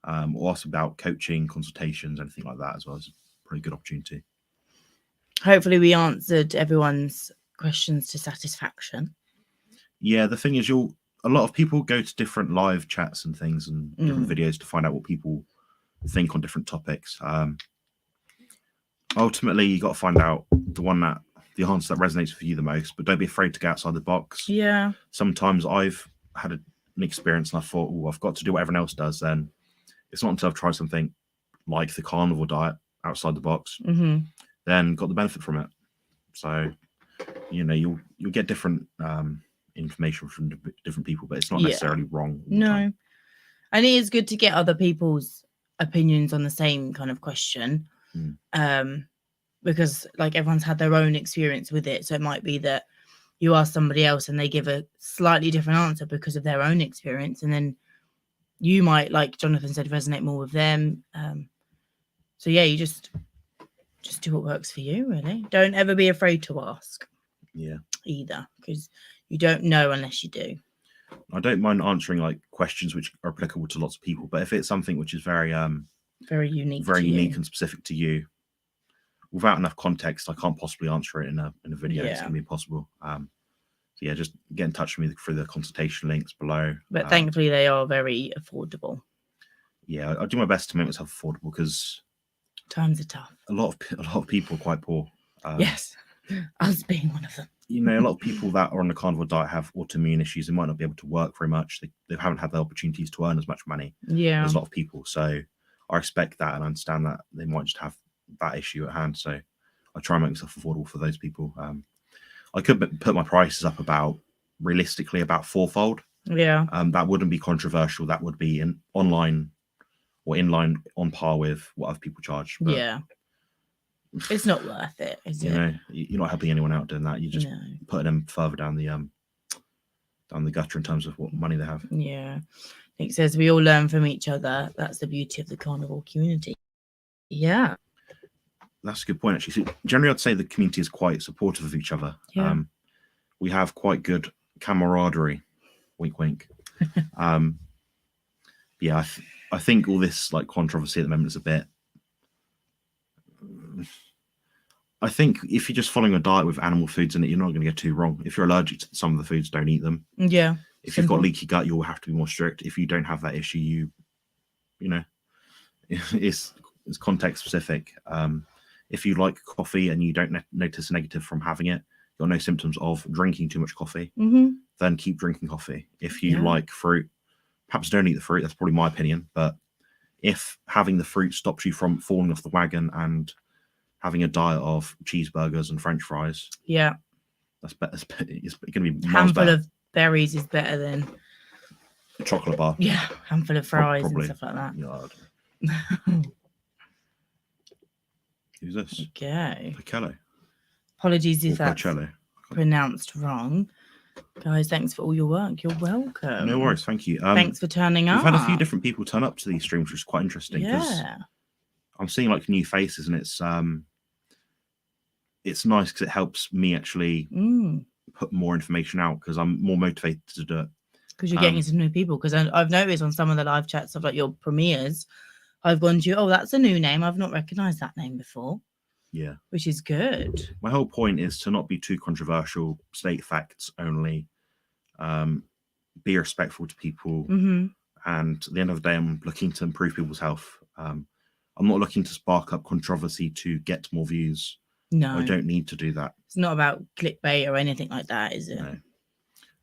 Or also about coaching, consultations, anything like that as well. It's a pretty good opportunity. Hopefully we answered everyone's questions to satisfaction. Yeah, the thing is, a lot of people go to different live chats and things and different videos to find out what people think on different topics. Ultimately, you got to find out the answer that resonates with you the most, but don't be afraid to go outside the box. Yeah. Sometimes I've had an experience and I thought, I've got to do what everyone else does. Then it's not until I've tried something like the carnivore diet outside the box, then got the benefit from it. So, you know, you'll get different information from different people, but it's not necessarily wrong. No. And it is good to get other people's opinions on the same kind of question. Because like everyone's had their own experience with it. So it might be that you ask somebody else and they give a slightly different answer because of their own experience. And then you might, like Jonathan said, resonate more with them. So yeah, you just do what works for you, really. Don't ever be afraid to ask. Yeah. Either, because you don't know unless you do. I don't mind answering like questions which are applicable to lots of people, but if it's something which is very unique and specific to you, without enough context, I can't possibly answer it in a video. It's going to be impossible. So yeah, just get in touch with me through the consultation links below. But thankfully, they are very affordable. Yeah, I do my best to make myself affordable because times are tough. A lot of people are quite poor. Yes, us being one of them. You know, a lot of people that are on the carnivore diet have autoimmune issues. They might not be able to work very much. They haven't had the opportunities to earn as much money as a lot of people. So I respect that and understand that they might just have that issue at hand. So I try and make myself affordable for those people. I could put my prices up realistically about fourfold. Yeah. That wouldn't be controversial. That would be online or in line on par with what other people charge. But yeah. It's not worth it, is it? You know, you're not helping anyone out doing that. You're just putting them further down the gutter in terms of what money they have. Yeah. It says we all learn from each other. That's the beauty of the carnivore community. Yeah. That's a good point, actually. So generally, I'd say the community is quite supportive of each other. Yeah. We have quite good camaraderie. Wink, wink. Yeah, I think all this like controversy at the moment is a bit. I think if you're just following a diet with animal foods in it, you're not going to get too wrong. If you're allergic to some of the foods, don't eat them. Yeah. If you've got leaky gut, you'll have to be more strict. If you don't have that issue, you know, it's context specific. If you like coffee and you don't notice a negative from having it, you've got no symptoms of drinking too much coffee, then keep drinking coffee. If you like fruit, perhaps don't eat the fruit. That's probably my opinion. But if having the fruit stops you from falling off the wagon and having a diet of cheeseburgers and French fries, that's better. It's going to be handful of berries is better than a chocolate bar. Yeah, handful of fries and stuff like that. Yeah. Who's this? Okay. Picello. Apologies if that's pronounced wrong. Guys, thanks for all your work. You're welcome. No worries. Thank you. Thanks for turning up. We've had a few different people turn up to these streams, which is quite interesting. Yeah. I'm seeing like new faces, and it's nice because it helps me actually put more information out because I'm more motivated to do it. Because you're getting into new people. Because I've noticed on some of the live chats of like your premieres, I've gone to, oh, that's a new name. I've not recognized that name before. Yeah. Which is good. My whole point is to not be too controversial, state facts only, be respectful to people. And at the end of the day, I'm looking to improve people's health. I'm not looking to spark up controversy to get more views. No. I don't need to do that. It's not about clickbait or anything like that, is it?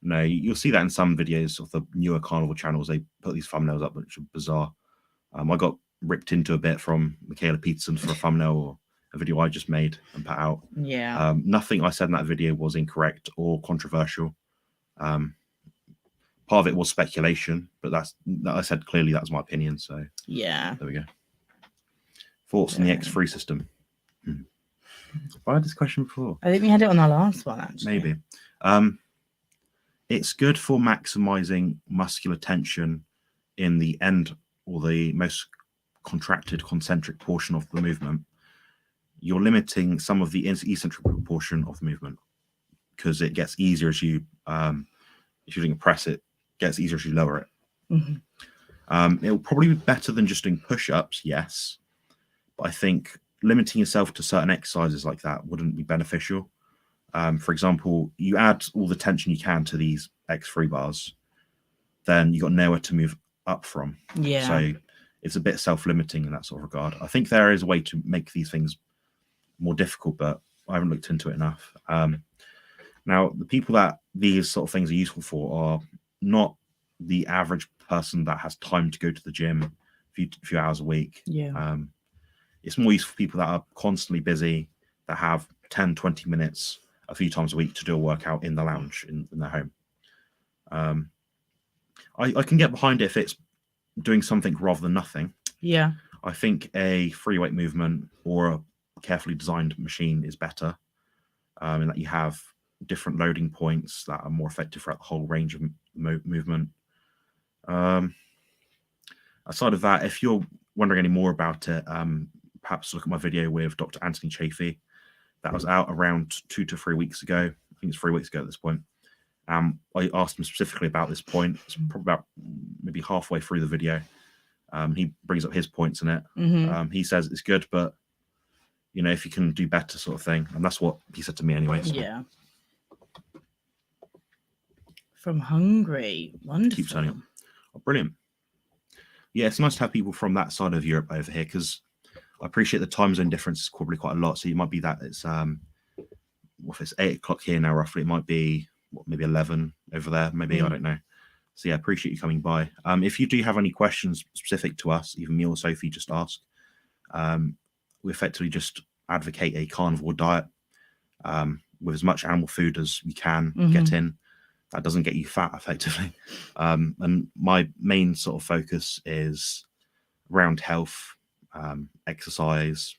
No, you'll see that in some videos of the newer carnivore channels. They put these thumbnails up, which are bizarre. I got ripped into a bit from Michaela Peterson for a thumbnail or a video I just made and put out. Yeah. Nothing I said in that video was incorrect or controversial. Part of it was speculation, but that I said clearly that was my opinion. So yeah, there we go. Thoughts on the X3 system? Have I had this question before? I think we had it on our last one, actually. Maybe. It's good for maximizing muscular tension in the end or the most contracted concentric portion of the movement. You're limiting some of the eccentric portion of the movement because it gets easier as you, if you're doing a press, it gets easier as you lower it. It'll probably be better than just doing push-ups, yes, but I think limiting yourself to certain exercises like that wouldn't be beneficial. For example, you add all the tension you can to these X3 bars, then you've got nowhere to move up from. Yeah. So it's a bit self-limiting in that sort of regard. I think there is a way to make these things more difficult, but I haven't looked into it enough. Now, the people that these sort of things are useful for are not the average person that has time to go to the gym a few hours a week. Yeah. It's more useful for people that are constantly busy, that have 10, 20 minutes a few times a week to do a workout in the lounge in their home. I can get behind it if it's doing something rather than nothing. Yeah. I think a free weight movement or a carefully designed machine is better, in that you have different loading points that are more effective throughout the whole range of movement. Aside of that, if you're wondering any more about it, perhaps look at my video with Dr. Anthony Chafee. That was out around 2 to 3 weeks ago. I think it's 3 weeks ago at this point. I asked him specifically about this point. It's probably about maybe halfway through the video. He brings up his points in it. Mm-hmm. He says it's good, but you know, if you can do better, sort of thing. And that's what he said to me anyway. So. Yeah. From Hungary. Wonderful. Keep turning up. Oh, brilliant. Yeah, it's nice to have people from that side of Europe over here, because I appreciate the time zone difference is probably quite a lot. So it might be that it's if it's 8 o'clock here now, roughly, it might be maybe 11 over there, maybe. I don't know. So yeah, I appreciate you coming by. If you do have any questions specific to us, even me or Sophie, just ask. We effectively just advocate a carnivore diet with as much animal food as you can get in. That doesn't get you fat, effectively. And my main sort of focus is around health, exercise,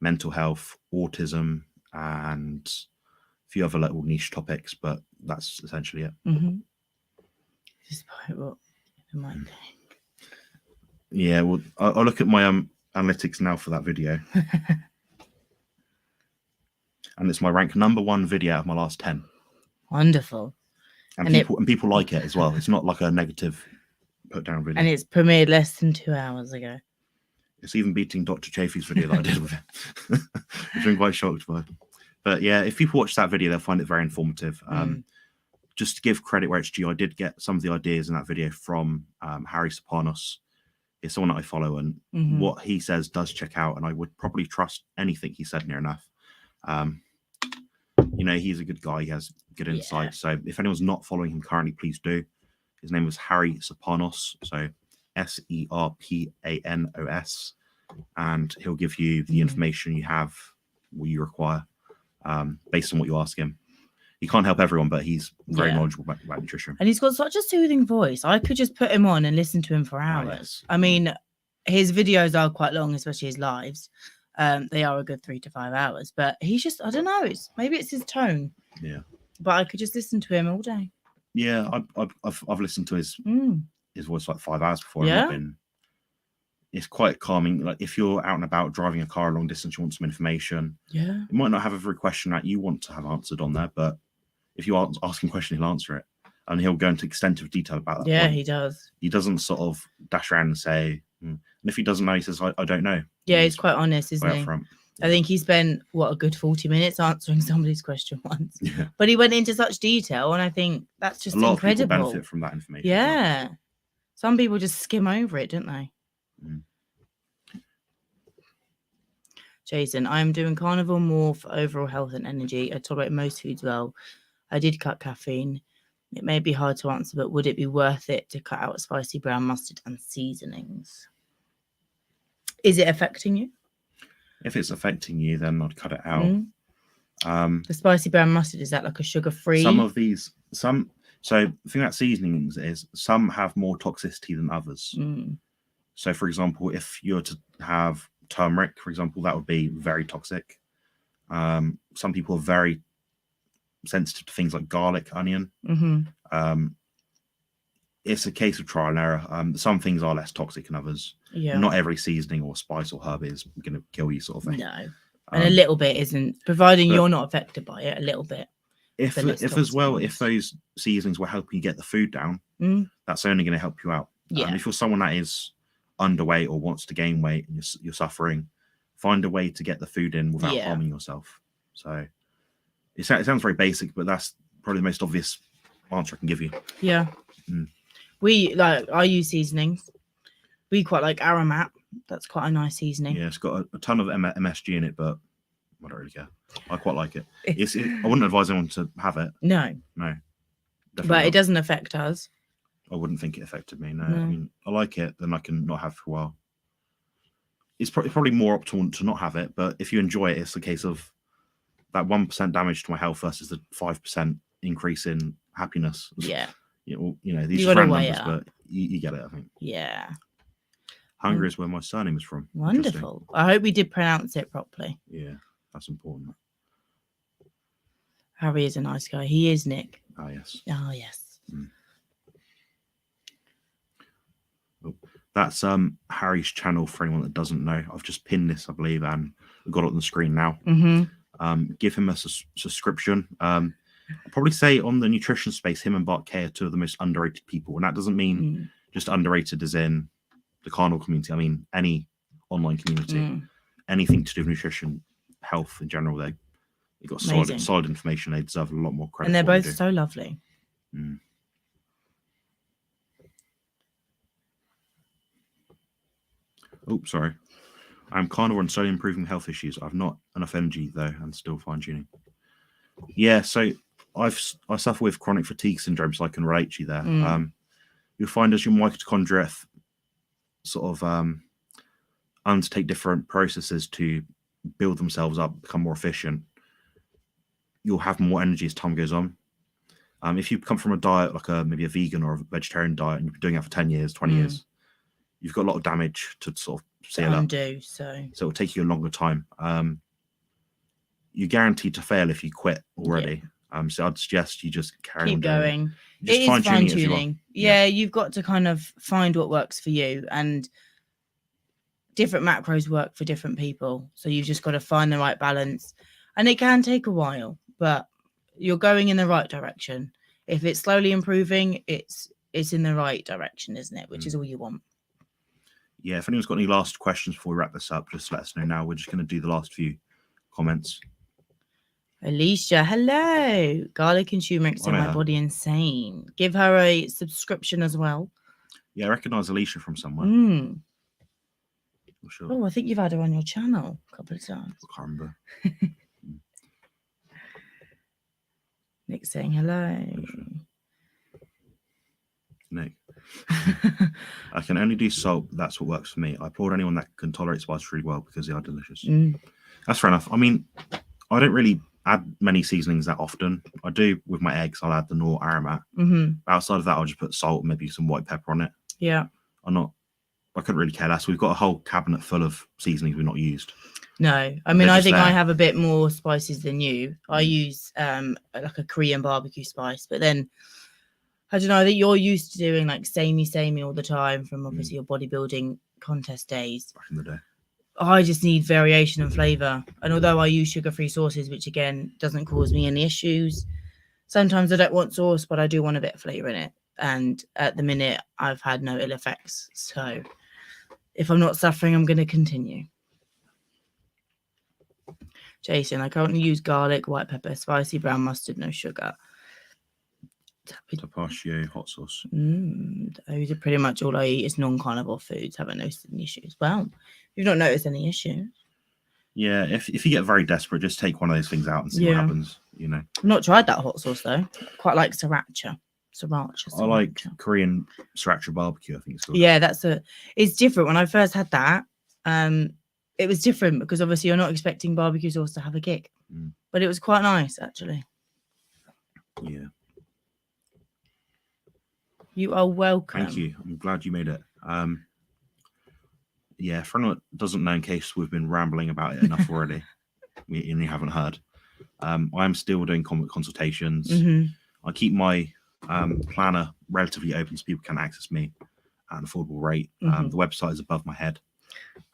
mental health, autism, and a few other little niche topics, but that's essentially it. Despite what you might think. Yeah, well, I'll look at my analytics now for that video. And it's my rank #1 video out of my last 10. Wonderful. And people like it as well. It's not like a negative put down video. And it's premiered less than 2 hours ago. It's even beating Dr. Chafee's video that I did with it. Which I'm quite shocked by. But yeah, if people watch that video, they'll find it very informative. Just to give credit where it's due, I did get some of the ideas in that video from Harry Sopanos. It's someone that I follow, and what he says does check out, and I would probably trust anything he said near enough. You know, he's a good guy. He has good insight. Yeah. So if anyone's not following him currently, please do. His name was Harry Sopanos. So Serpanos. And he'll give you the information you have, what you require, based on what you ask him. He can't help everyone, but he's very knowledgeable about nutrition. And he's got such a soothing voice. I could just put him on and listen to him for hours. Oh, yes. I mean, his videos are quite long, especially his lives. They are a good 3 to 5 hours, but he's just, I don't know, maybe it's his tone. Yeah. But I could just listen to him all day. Yeah, I've listened to his voice like 5 hours before. Yeah. It's quite calming. Like if you're out and about driving a car a long distance, you want some information. Yeah. It might not have every question that you want to have answered on there, but if you ask him a question, he'll answer it. And he'll go into extensive detail about that. Yeah, point. He does. He doesn't sort of dash around and say, and if he doesn't know, he says, I don't know. Yeah, he's quite honest, isn't he? Upfront. I think he spent, a good 40 minutes answering somebody's question once. Yeah. But he went into such detail, and I think that's just incredible. A lot of people benefit from that information. Yeah. Well. Some people just skim over it, don't they? Jason, I'm doing carnivore more for overall health and energy. I tolerate most foods well. I did cut caffeine. It may be hard to answer, but would it be worth it to cut out spicy brown mustard and seasonings? Is it affecting you? If it's affecting you, then I'd cut it out. The spicy brown mustard, is that like a sugar-free? So the thing about seasonings is some have more toxicity than others. So for example, if you're to have turmeric, for example, that would be very toxic. Some people are very sensitive to things like garlic, onion. It's a case of trial and error. Some things are less toxic than others. Yeah. Not every season or spice or herb is going to kill you, sort of thing. No. And a little bit isn't, providing you're not affected by it, a little bit. If those seasonings will help you get the food down, that's only going to help you out. Yeah. If you're someone that is underweight or wants to gain weight and you're suffering, find a way to get the food in without harming yourself. So it sounds very basic, but that's probably the most obvious answer I can give you. Yeah. I use seasonings. We quite like aromat. That's quite a nice seasoning. Yeah, it's got a ton of MSG in it, but I don't really care. I quite like it. I wouldn't advise anyone to have it. No. But it doesn't affect us. I wouldn't think it affected me. No. I mean, I like it, then I can not have it for a while. It's probably more optimal to not have it, but if you enjoy it, it's a case of that 1% damage to my health versus the 5% increase in happiness. Yeah. These are random numbers, but you get it, I think. Yeah. Hungary is where my surname is from. Wonderful. I hope we did pronounce it properly. Yeah, that's important. Harry is a nice guy. He is, Nick. Oh, yes. Oh, yes. That's Harry's channel for anyone that doesn't know. I've just pinned this, I believe, and we've got it on the screen now. Give him a subscription. I'll probably say on the nutrition space, him and Bart K are two of the most underrated people. And that doesn't mean just underrated as in the carnivore community. I mean, any online community, anything to do with nutrition, health in general, they got solid information. They deserve a lot more credit. And they're both so lovely. Oh, sorry. I'm carnivore and slowly improving health issues. I've not enough energy though, and still fine tuning. Yeah, so I suffer with chronic fatigue syndrome, so I can relate to you there. You'll find as your mitochondria sort of undertake different processes to build themselves up, become more efficient, you'll have more energy as time goes on. If you come from a diet like maybe a vegan or a vegetarian diet, and you've been doing that for 10 years, 20 years, you've got a lot of damage to sort of seal up. So it'll take you a longer time. You're guaranteed to fail if you quit already. So I'd suggest you just keep going. It is fine tuning. Yeah, you've got to kind of find what works for you, and different macros work for different people. So you've just got to find the right balance, and it can take a while, but you're going in the right direction. If it's slowly improving, it's in the right direction, isn't it? Which is all you want. Yeah, if anyone's got any last questions before we wrap this up, just let us know now. We're just going to do the last few comments. Alicia, hello. Garlic and turmeric are my body insane. Give her a subscription as well. Yeah, I recognise Alicia from somewhere. Sure. Oh, I think you've had her on your channel a couple of times. I can't remember. Nick saying hello. Nick. I can only do salt. That's what works for me. I applaud anyone that can tolerate spice really well because they are delicious. That's fair enough. I mean, I don't really add many seasonings that often. I do with my eggs. I'll add the Knorr aromat. Outside of that, I'll just put salt and maybe some white pepper on it. Yeah. I couldn't really care less. We've got a whole cabinet full of seasonings we've not used. No, I mean, I think I have a bit more spices than you. I use like a Korean barbecue spice, but then I don't know, I think you're used to doing like samey all the time from obviously your bodybuilding contest days. Back in the day. I just need variation and flavour. And although I use sugar-free sauces, which again doesn't cause me any issues, sometimes I don't want sauce, but I do want a bit of flavour in it. And at the minute, I've had no ill effects. So if I'm not suffering, I'm going to continue. Jason, I currently use garlic, white pepper, spicy brown mustard, no sugar. Tapatio hot sauce. Those are pretty much all I eat is non-carnivore foods. Haven't noticed any issues. Well, you've not noticed any issues. Yeah, if you get very desperate, just take one of those things out and see what happens. You know. I've not tried that hot sauce though. Quite like sriracha. I like Korean sriracha barbecue. I think it's called. Yeah, it's different. When I first had that, it was different because obviously you're not expecting barbecue sauce to have a kick, but it was quite nice actually. Yeah. You are welcome. Thank you. I'm glad you made it. Yeah, for anyone that doesn't know, in case we've been rambling about it enough already, and you haven't heard, I'm still doing consultations. I keep my planner relatively open so people can access me at an affordable rate. The website is above my head.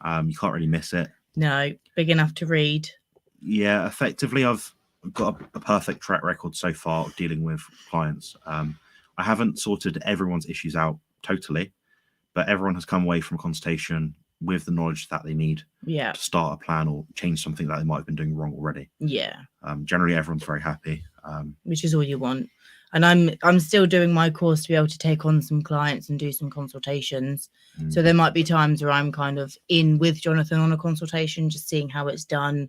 You can't really miss it. No, big enough to read. Yeah, effectively, I've got a perfect track record so far of dealing with clients. I haven't sorted everyone's issues out totally, but everyone has come away from a consultation with the knowledge that they need to start a plan or change something that they might have been doing wrong already. Yeah. Generally, everyone's very happy. Which is all you want. And I'm still doing my course to be able to take on some clients and do some consultations. So there might be times where I'm kind of in with Jonathan on a consultation, just seeing how it's done.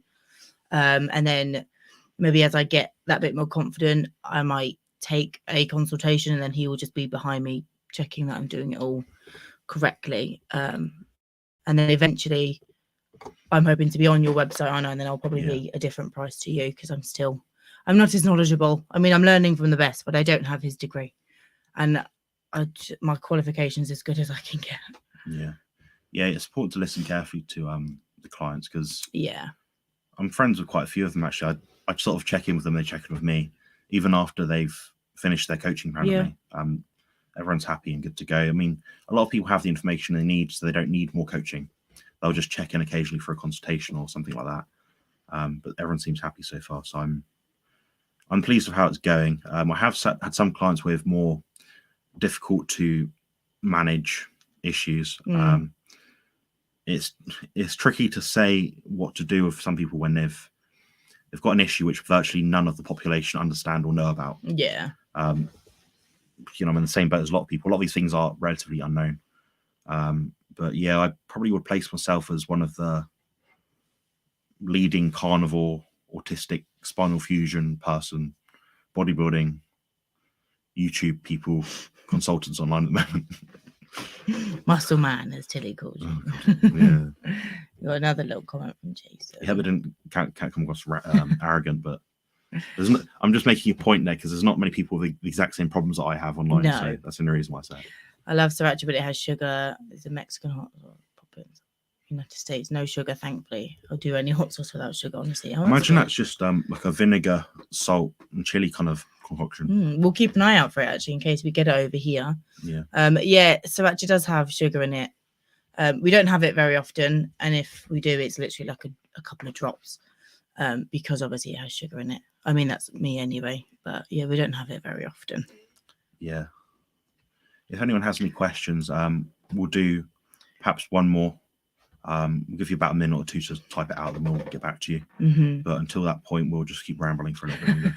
And then maybe as I get that bit more confident, I might take a consultation and then he will just be behind me checking that I'm doing it all correctly. And then eventually I'm hoping to be on your website, I know, and then I'll probably be a different price to you because I'm not as knowledgeable. I mean, I'm learning from the best, but I don't have his degree. And my qualification's as good as I can get. Yeah. Yeah, it's important to listen carefully to the clients because yeah, I'm friends with quite a few of them, actually. I sort of check in with them, they check in with me, even after they've finished their coaching plan with me. everyone's happy and good to go. I mean, a lot of people have the information they need, so they don't need more coaching. They'll just check in occasionally for a consultation or something like that. But everyone seems happy so far, so I'm pleased with how it's going. I have had some clients with more difficult to manage issues. It's tricky to say what to do with some people when they've got an issue which virtually none of the population understand or know about. Yeah. I'm in the same boat as a lot of people. A lot of these things are relatively unknown. But yeah, I probably would place myself as one of the leading carnivore, autistic, spinal fusion person, bodybuilding, YouTube people, consultants online at the moment. Muscle man, as Tilly calls you. Oh, yeah. You got another little comment from Jason. Yeah, but can't come across arrogant, but I'm just making a point there because there's not many people with the exact same problems that I have online. No. So that's the only reason why I say it. I love sriracha, but it has sugar. It's a Mexican hot sauce. United States, no sugar, thankfully. I'll do any hot sauce without sugar, honestly. Imagine that's just like a vinegar, salt, and chili kind of concoction. We'll keep an eye out for it actually in case we get it over here. Yeah. Sriracha does have sugar in it. We don't have it very often, and if we do, it's literally like a couple of drops. Because obviously it has sugar in it. I mean, that's me anyway, but yeah, we don't have it very often. Yeah. If anyone has any questions, we'll do perhaps one more. We'll give you about a minute or two to type it out, and we'll get back to you. Mm-hmm. But until that point, we'll just keep rambling for a little bit longer.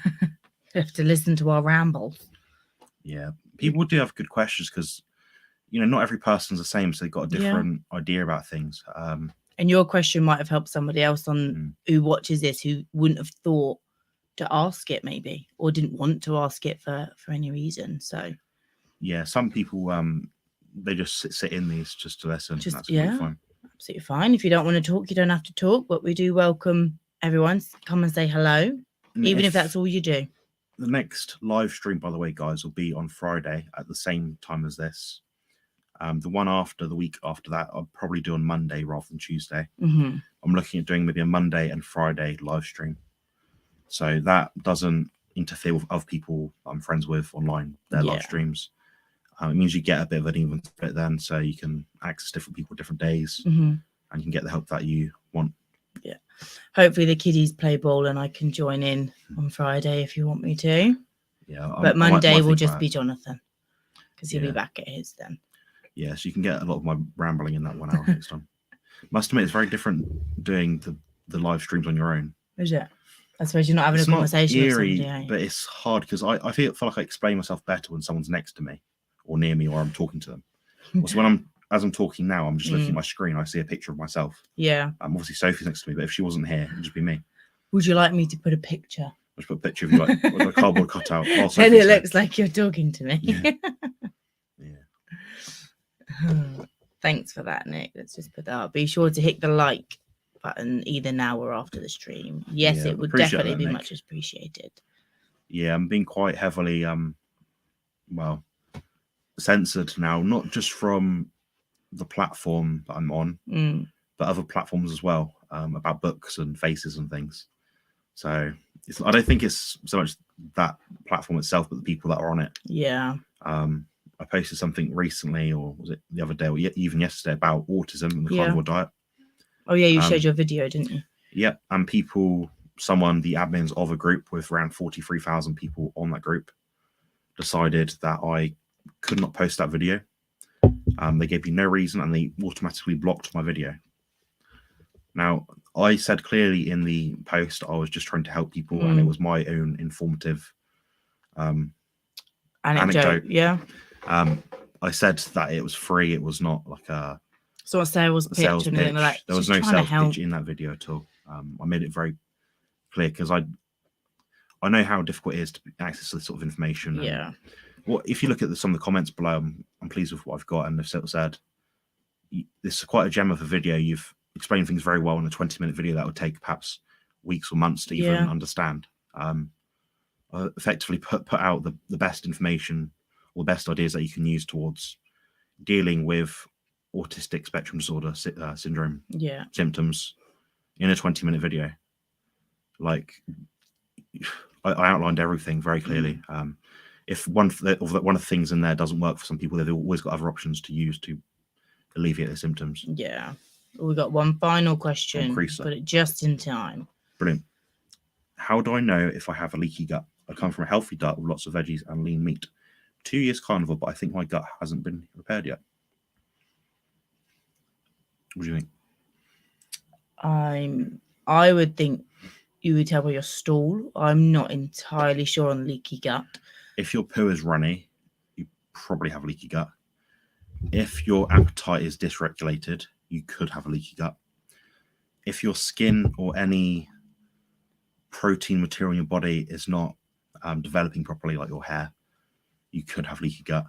You have to listen to our rambles. Yeah. People do have good questions because, not every person's the same, so they've got a different idea about things. And your question might have helped somebody else on who watches this who wouldn't have thought to ask it maybe, or didn't want to ask it for any reason. So yeah, some people they just sit in these just to listen. That's fine. Absolutely fine. If you don't want to talk, you don't have to talk, but we do welcome everyone to come and say hello, even if that's all you do. The next live stream, by the way, guys, will be on Friday at the same time as this. The one after, the week after that, I'll probably do on Monday rather than Tuesday. Mm-hmm. I'm looking at doing maybe a Monday and Friday live stream. So that doesn't interfere with other people I'm friends with online, their live streams. It means you get a bit of an even split then, so you can access different people different days, and you can get the help that you want. Yeah. Hopefully the kiddies play ball and I can join in on Friday if you want me to. Yeah. But Monday will just be Jonathan because he'll be back at his then. Yeah, so you can get a lot of my rambling in that 1 hour next time. Must admit, it's very different doing the live streams on your own. Is it? I suppose you're not having a conversation with somebody, but it's hard because I feel like I explain myself better when someone's next to me or near me or I'm talking to them. So as I'm talking now, I'm just looking at my screen. I see a picture of myself. Yeah. Obviously Sophie's next to me, but if she wasn't here, it'd just be me. Would you like me to put a picture? I'll just put a picture of you like with a cardboard cutout. Then it looks like you're talking to me. Yeah. Thanks for that, Nick. Let's just put that up. Be sure to hit the like button either now or after the stream. Yes, it would definitely be much appreciated. Yeah, I'm being quite heavily censored now, not just from the platform that I'm on, but other platforms as well, about books and faces and things. So I don't think it's so much that platform itself, but the people that are on it. Yeah. I posted something recently, or was it the other day, or even yesterday, about autism and the carnivore diet. Oh yeah, you shared your video, didn't you? Yeah, and the admins of a group with around 43,000 people on that group, decided that I could not post that video. They gave me no reason, and they automatically blocked my video. Now, I said clearly in the post I was just trying to help people, and it was my own informative anecdote. Yeah. I said that it was free. It was not like a sales pitch. Or anything like that. There was no sales pitch in that video at all. I made it very clear because I know how difficult it is to access this sort of information. Yeah. Well, if you look at some of the comments below, I'm pleased with what I've got, and they've said this is quite a gem of a video. You've explained things very well in a 20-minute video that would take perhaps weeks or months to even understand. I effectively put out the best information or the best ideas that you can use towards dealing with autistic spectrum disorder syndrome symptoms in a 20-minute video. Like I outlined everything very clearly. if one of the things in there doesn't work for some people, they've always got other options to use to alleviate the symptoms. Yeah. We've got one final question, but it just in time. Brilliant. How do I know if I have a leaky gut? I come from a healthy diet with lots of veggies and lean meat. 2 years carnivore, but I think my gut hasn't been repaired yet. What do you think? I would think you would tell by your stool. I'm not entirely sure on leaky gut. If your poo is runny, you probably have a leaky gut. If your appetite is dysregulated, you could have a leaky gut. If your skin or any protein material in your body is not developing properly, like your hair, you could have leaky gut.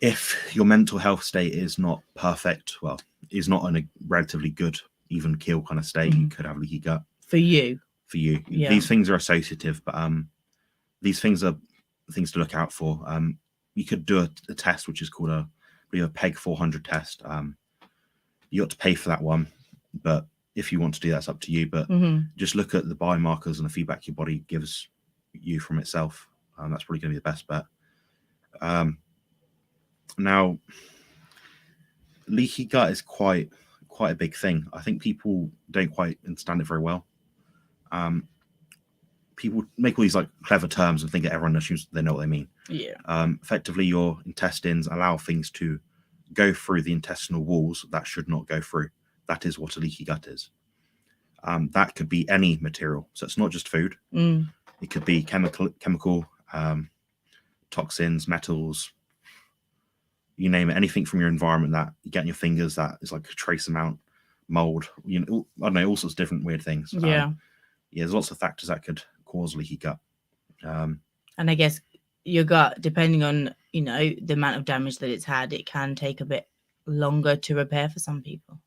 If your mental health state is not perfect, well, is not in a relatively good, even keel kind of state, you could have leaky gut. For you. Yeah. These things are associative, but these things are things to look out for. You could do a test which is called a PEG 400 test. You got to pay for that one, but if you want to do that, it's up to you. But just look at the biomarkers and the feedback your body gives you from itself. That's probably going to be the best bet. Now, leaky gut is quite a big thing. I think people don't quite understand it very well. People make all these like clever terms and think that everyone assumes they know what they mean. Yeah. Effectively, your intestines allow things to go through the intestinal walls that should not go through. That is what a leaky gut is. That could be any material. So it's not just food. It could be chemical, toxins, metals, you name it, anything from your environment that you get in your fingers that is like a trace amount, mold, I don't know, all sorts of different weird things. Yeah. There's lots of factors that could cause leaky gut. And I guess your gut, depending on, the amount of damage that it's had, it can take a bit longer to repair for some people.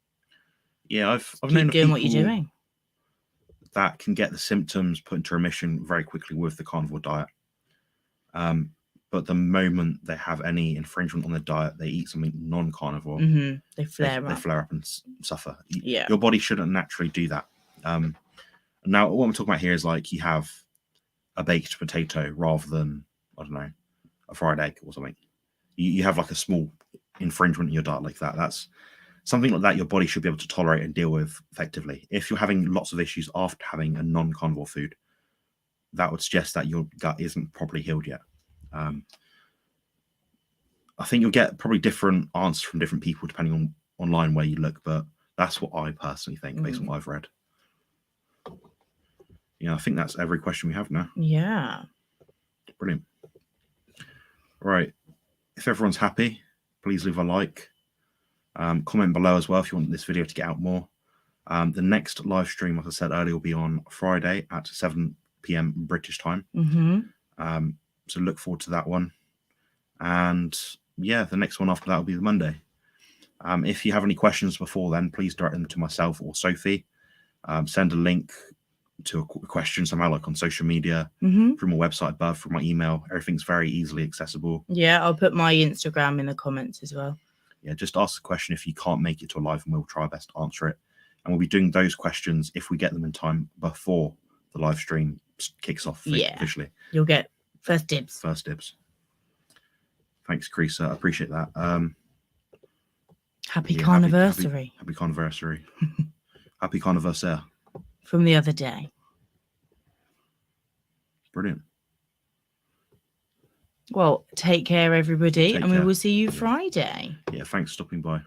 Yeah, I've known doing what you're doing. That can get the symptoms put into remission very quickly with the carnivore diet. But the moment they have any infringement on their diet, they eat something non-carnivore, they flare up and suffer. Yeah. Your body shouldn't naturally do that. Now, what I'm talking about here is like you have a baked potato rather than, I don't know, a fried egg or something. You have like a small infringement in your diet like that. That's something like that your body should be able to tolerate and deal with effectively. If you're having lots of issues after having a non-carnivore food, that would suggest that your gut isn't properly healed yet. I think you'll get probably different answers from different people depending on online where you look, but that's what I personally think based on what I've read. Yeah, I think that's every question we have now. Yeah. Brilliant. Right. If everyone's happy, please leave a like. Comment below as well if you want this video to get out more. The next live stream, like I said earlier, will be on Friday at 7 p.m. British time. So look forward to that one. And yeah, the next one after that will be the Monday. If you have any questions before then, please direct them to myself or Sophie. Send a link to a question somehow, like on social media, through my website above, through my email. Everything's very easily accessible. Yeah, I'll put my Instagram in the comments as well. Yeah, just ask a question if you can't make it to a live, and we'll try our best to answer it. And we'll be doing those questions if we get them in time before the live stream kicks off officially. You'll get first dibs. Thanks, Creaser. I appreciate that. Happy Carniversary. Happy Carniversary. Happy Carniversaire. From the other day. Brilliant. Well, take care, everybody, and we will see you Friday. Yeah, thanks for stopping by.